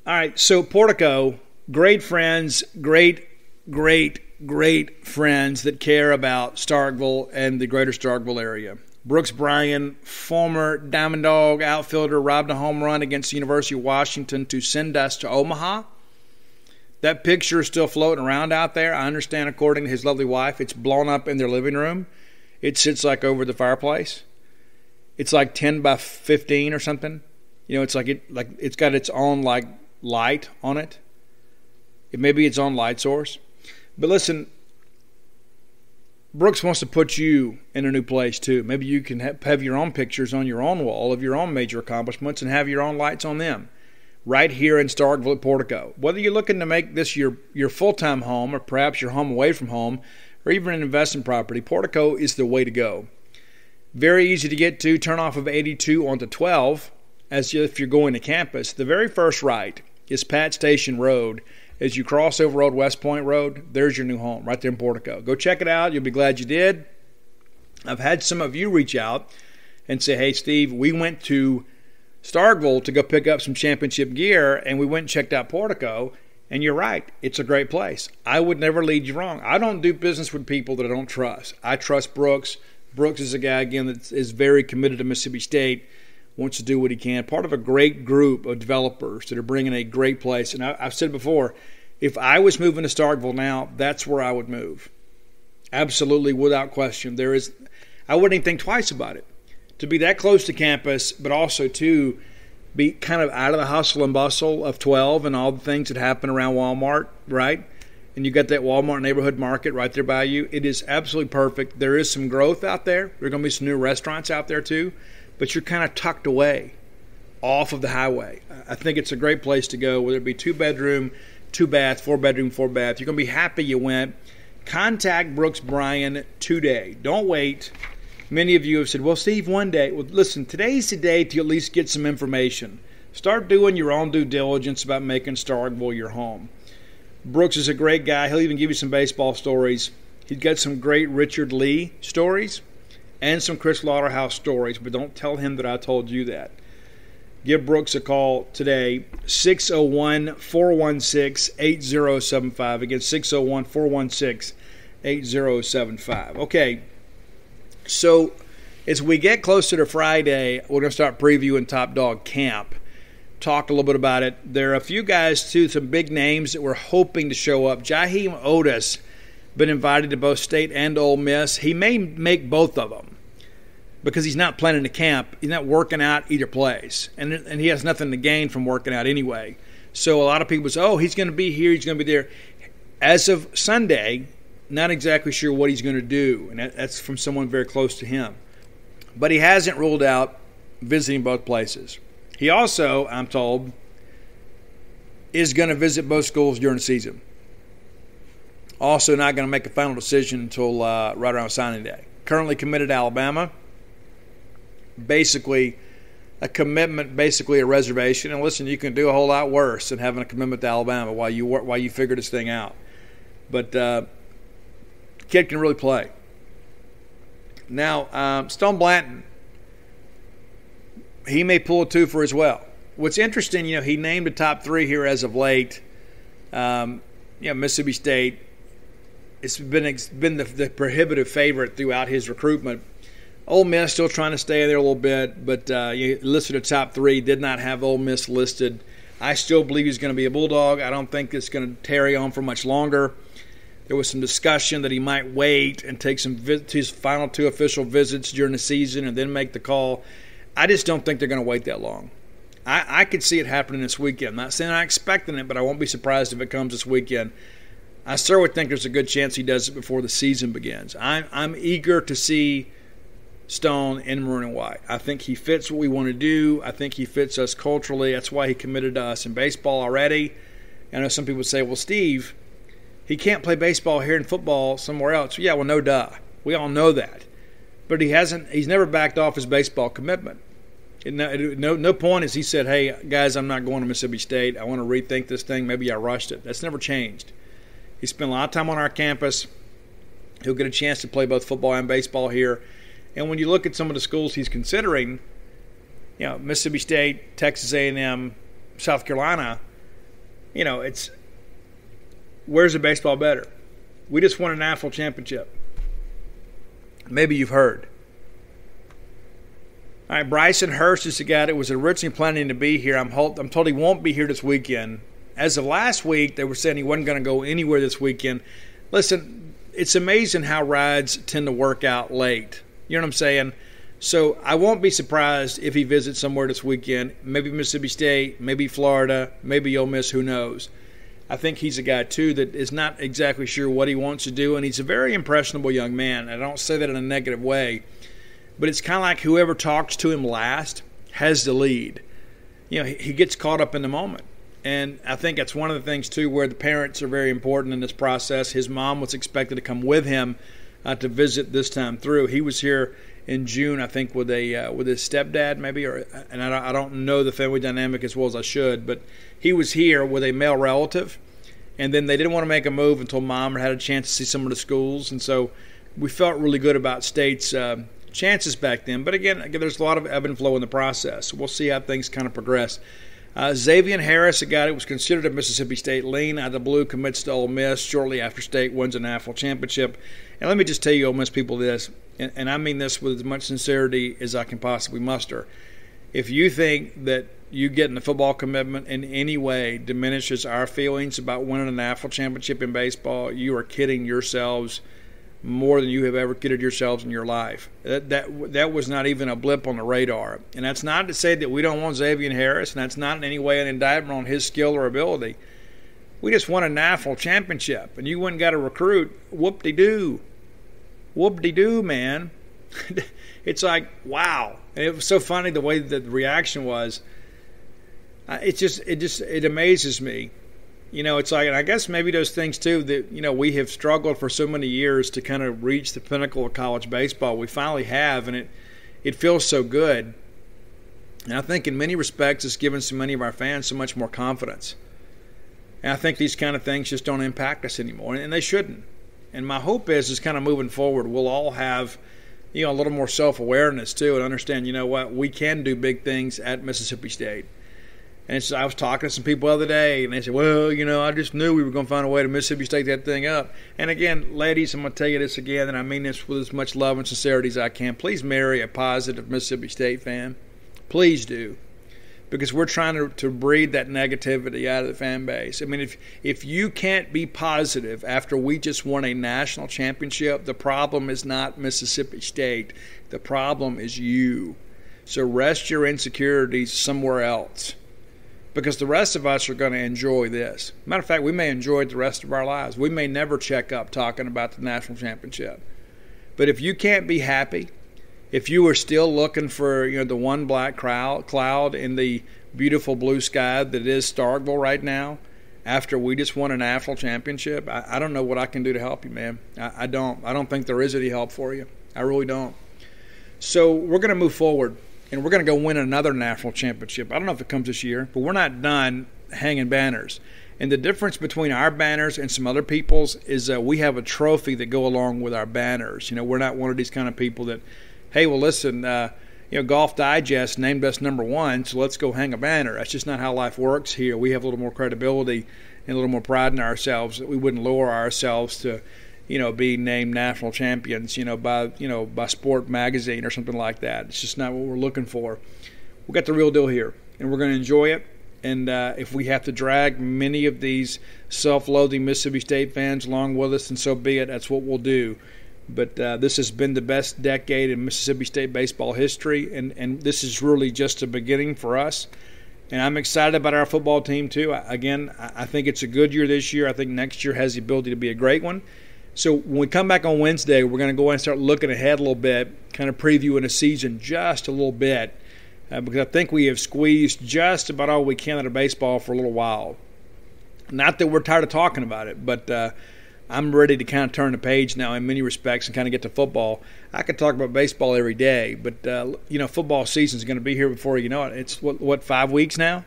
Speaker 4: All right, so Portico, great friends, great friends that care about Starkville and the greater Starkville area. Brooks Bryan, former Diamond Dog outfielder, robbed a home run against the University of Washington to send us to Omaha. That picture is still floating around out there. I understand, according to his lovely wife, it's blown up in their living room. It sits like over the fireplace. It's like 10 by 15 or something. It's it's got its own light on it. It may be its own light source. But listen, Brooks wants to put you in a new place too. Maybe you can have your own pictures on your own wall of your own major accomplishments and have your own lights on them. Right here in Starkville at Portico. Whether you're looking to make this your full-time home or perhaps your home away from home or even an investment property, Portico is the way to go. Very easy to get to. Turn off of 82 onto 12 as if you're going to campus. The very first right is Pat Station Road. As you cross over Old West Point Road, there's your new home right there in Portico. Go check it out. You'll be glad you did. I've had some of you reach out and say, hey, Steve, we went to Starkville to go pick up some championship gear, and we went and checked out Portico, and you're right. It's a great place. I would never lead you wrong. I don't do business with people that I don't trust. I trust Brooks. Brooks is a guy, again, that is very committed to Mississippi State, wants to do what he can. Part of a great group of developers that are bringing a great place. And I've said before, if I was moving to Starkville now, that's where I would move. Absolutely, without question. I wouldn't even think twice about it. To be that close to campus, but also to be kind of out of the hustle and bustle of 12 and all the things that happen around Walmart, right? And you got that Walmart neighborhood market right there by you. It is absolutely perfect. There is some growth out there. There are going to be some new restaurants out there too. But you're kind of tucked away off of the highway. I think it's a great place to go, whether it be 2-bedroom, 2-bath, 4-bedroom, 4-bath. You're going to be happy you went. Contact Brooks Bryan today. Don't wait. Many of you have said, well, Steve, one day. Well, listen, today's the day to at least get some information. Start doing your own due diligence about making Starkville your home. Brooks is a great guy. He'll even give you some baseball stories. He's got some great Richard Lee stories and some Chris Lauderhouse stories, but don't tell him that I told you that. Give Brooks a call today, 601-416-8075. Again, 601-416-8075. Okay, so as we get closer to Friday, we're going to start previewing Top Dog Camp. Talked a little bit about it. There are a few guys, too, some big names that we're hoping to show up. Jahim Otis, been invited to both State and Ole Miss. He may make both of them because he's not planning to camp. He's not working out either place. And he has nothing to gain from working out anyway. So a lot of people say, oh, he's going to be here, he's going to be there. As of Sunday, not exactly sure what he's going to do. And that's from someone very close to him. But he hasn't ruled out visiting both places. He also, I'm told, is going to visit both schools during the season. Also not going to make a final decision until right around signing day. Currently committed to Alabama. Basically a commitment, basically a reservation. And listen, you can do a whole lot worse than having a commitment to Alabama while you figure this thing out. But kid can really play. Now, Stone Blanton, he may pull a twofer as well. What's interesting, he named the top three here as of late. Mississippi State, it's been the prohibitive favorite throughout his recruitment. Ole Miss still trying to stay there a little bit, but you listed the top three, did not have Ole Miss listed. I still believe he's going to be a Bulldog. I don't think it's going to tarry on for much longer. There was some discussion that he might wait and take his final two official visits during the season and then make the call. I just don't think they're going to wait that long. I could see it happening this weekend. I'm not saying I'm expecting it, but I won't be surprised if it comes this weekend. I certainly think there's a good chance he does it before the season begins. I'm eager to see Stone in maroon and white. I think he fits what we want to do. I think he fits us culturally. That's why he committed to us in baseball already. I know some people say, well, Steve, he can't play baseball here and football somewhere else. Yeah, well, no duh. We all know that. But he's never backed off his baseball commitment. No point has he said, hey, guys, I'm not going to Mississippi State. I want to rethink this thing. Maybe I rushed it. That's never changed. He spent a lot of time on our campus. He'll get a chance to play both football and baseball here. And when you look at some of the schools he's considering, Mississippi State, Texas A&M, South Carolina, it's where's the baseball better? We just won a national championship. Maybe you've heard. All right, Bryson Hurst is the guy that was originally planning to be here. I'm told he won't be here this weekend. As of last week, they were saying he wasn't going to go anywhere this weekend. Listen, it's amazing how rides tend to work out late. You know what I'm saying? So I won't be surprised if he visits somewhere this weekend. Maybe Mississippi State, maybe Florida, maybe Ole Miss, who knows. I think he's a guy, too, that is not exactly sure what he wants to do, and he's a very impressionable young man. I don't say that in a negative way, but it's kind of like whoever talks to him last has the lead. He gets caught up in the moment, and I think that's one of the things, too, where the parents are very important in this process. His mom was expected to come with him to visit this time through. He was here in June, I think, with his stepdad, maybe, and I don't know the family dynamic as well as I should, but he was here with a male relative, and then they didn't want to make a move until Mom had a chance to see some of the schools, and so we felt really good about State's chances back then. But again, there's a lot of ebb and flow in the process. We'll see how things kind of progress. Xavier Harris, a guy that was considered a Mississippi State lean out of the blue, commits to Ole Miss shortly after State wins a national championship. And let me just tell you, Ole Miss people, this, and I mean this with as much sincerity as I can possibly muster. If you think that you getting the football commitment in any way diminishes our feelings about winning a national championship in baseball, you are kidding yourselves more than you have ever kidded yourselves in your life. That was not even a blip on the radar. And that's not to say that we don't want Xavier Harris, and that's not in any way an indictment on his skill or ability. We just won a national championship, and you went and got a recruit. Whoop-de-doo. Whoop-de-doo, man. It's like, wow. And it was so funny the way that the reaction was. It amazes me it's like, and I guess maybe those things too that, we have struggled for so many years to kind of reach the pinnacle of college baseball. We finally have, and it feels so good. And I think in many respects it's given so many of our fans so much more confidence. And I think these kind of things just don't impact us anymore, and they shouldn't. And my hope is kind of moving forward, we'll all have, a little more self-awareness too, and understand, we can do big things at Mississippi State. And I was talking to some people the other day, and they said, well, I just knew we were going to find a way to Mississippi State that thing up. And again, ladies, I'm going to tell you this again, and I mean this with as much love and sincerity as I can. Please marry a positive Mississippi State fan. Please do. Because we're trying to breed that negativity out of the fan base. I mean, if you can't be positive after we just won a national championship, the problem is not Mississippi State. The problem is you. So rest your insecurities somewhere else. Because the rest of us are going to enjoy this. Matter of fact, we may enjoy it the rest of our lives. We may never check up talking about the national championship. But if you can't be happy, if you are still looking for the one black cloud in the beautiful blue sky that is Starkville right now, after we just won a national championship, I don't know what I can do to help you, man. I don't think there is any help for you. I really don't. So we're going to move forward. And we're going to go win another national championship. I don't know if it comes this year, but we're not done hanging banners. And the difference between our banners and some other people's is we have a trophy that go along with our banners. We're not one of these kind of people that, hey, well, listen, Golf Digest named us #1, so let's go hang a banner. That's just not how life works here. We have a little more credibility and a little more pride in ourselves. We wouldn't lower ourselves to be named national champions, by Sport Magazine or something like that. It's just not what we're looking for. We got the real deal here, and we're going to enjoy it. And if we have to drag many of these self-loathing Mississippi State fans along with us, and so be it, that's what we'll do. But this has been the best decade in Mississippi State baseball history, and this is really just a beginning for us. And I'm excited about our football team, too. I think it's a good year this year. I think next year has the ability to be a great one. So when we come back on Wednesday, we're going to go ahead and start looking ahead a little bit, kind of previewing a season just a little bit, because I think we have squeezed just about all we can out of baseball for a little while. Not that we're tired of talking about it, but I'm ready to kind of turn the page now in many respects and kind of get to football. I could talk about baseball every day, but, football season is going to be here before you know it. It's, 5 weeks now?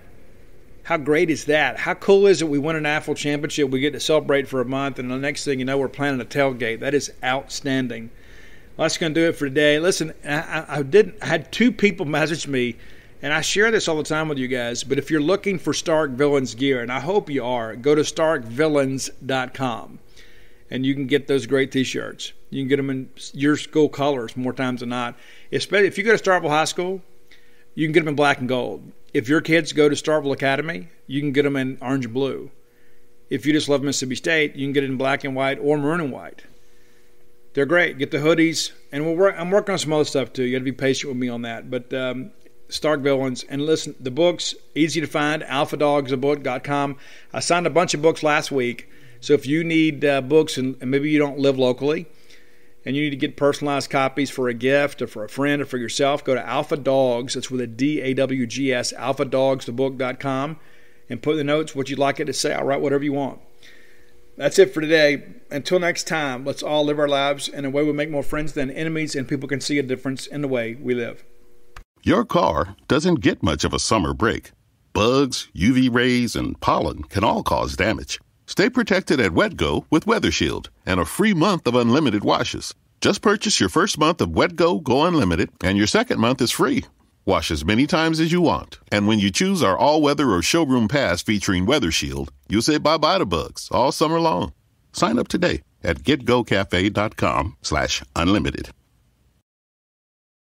Speaker 4: How great is that? How cool is it we win a national championship, we get to celebrate for a month, and the next thing you know, we're planning a tailgate. That is outstanding. Well, that's going to do it for today. Listen, I had 2 people message me, and I share this all the time with you guys, but if you're looking for Stark Villains gear, and I hope you are, go to starkvillains.com, and you can get those great T-shirts. You can get them in your school colors more times than not. Especially if you go to Starkville High School, you can get them in black and gold. If your kids go to Starkville Academy, you can get them in orange and blue. If you just love Mississippi State, you can get it in black and white or maroon and white. They're great. Get the hoodies. And I'm working on some other stuff too. You got to be patient with me on that. But Stark Villains. And listen, the books, easy to find, alphadogsbook.com. I signed a bunch of books last week. So if you need books and maybe you don't live locally, and you need to get personalized copies for a gift or for a friend or for yourself, go to Alpha Dogs, that's with a D-A-W-G-S, alphadogsbook.com, and put in the notes what you'd like it to say. I'll write whatever you want. That's it for today. Until next time, let's all live our lives in a way we make more friends than enemies, and people can see a difference in the way we live.
Speaker 7: Your car doesn't get much of a summer break. Bugs, UV rays, and pollen can all cause damage. Stay protected at WetGo with Weather Shield and a free month of unlimited washes. Just purchase your first month of WetGo Go Unlimited, and your second month is free. Wash as many times as you want. And when you choose our all-weather or showroom pass featuring Weather Shield, you'll say bye-bye to bugs all summer long. Sign up today at getgocafe.com/unlimited.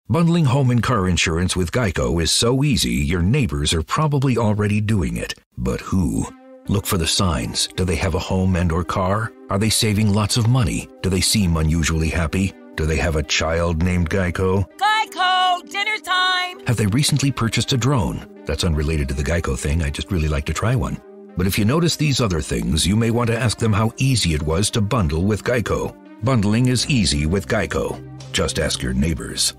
Speaker 2: Bundling home and car insurance with Geico is so easy, your neighbors are probably already doing it. But who? Look for the signs. Do they have a home and or car? Are they saving lots of money? Do they seem unusually happy? Do they have a child named Geico?
Speaker 3: Geico, dinner time!
Speaker 2: Have they recently purchased a drone? That's unrelated to the Geico thing. I just really like to try one. But if you notice these other things, you may want to ask them how easy it was to bundle with Geico. Bundling is easy with Geico. Just ask your neighbors.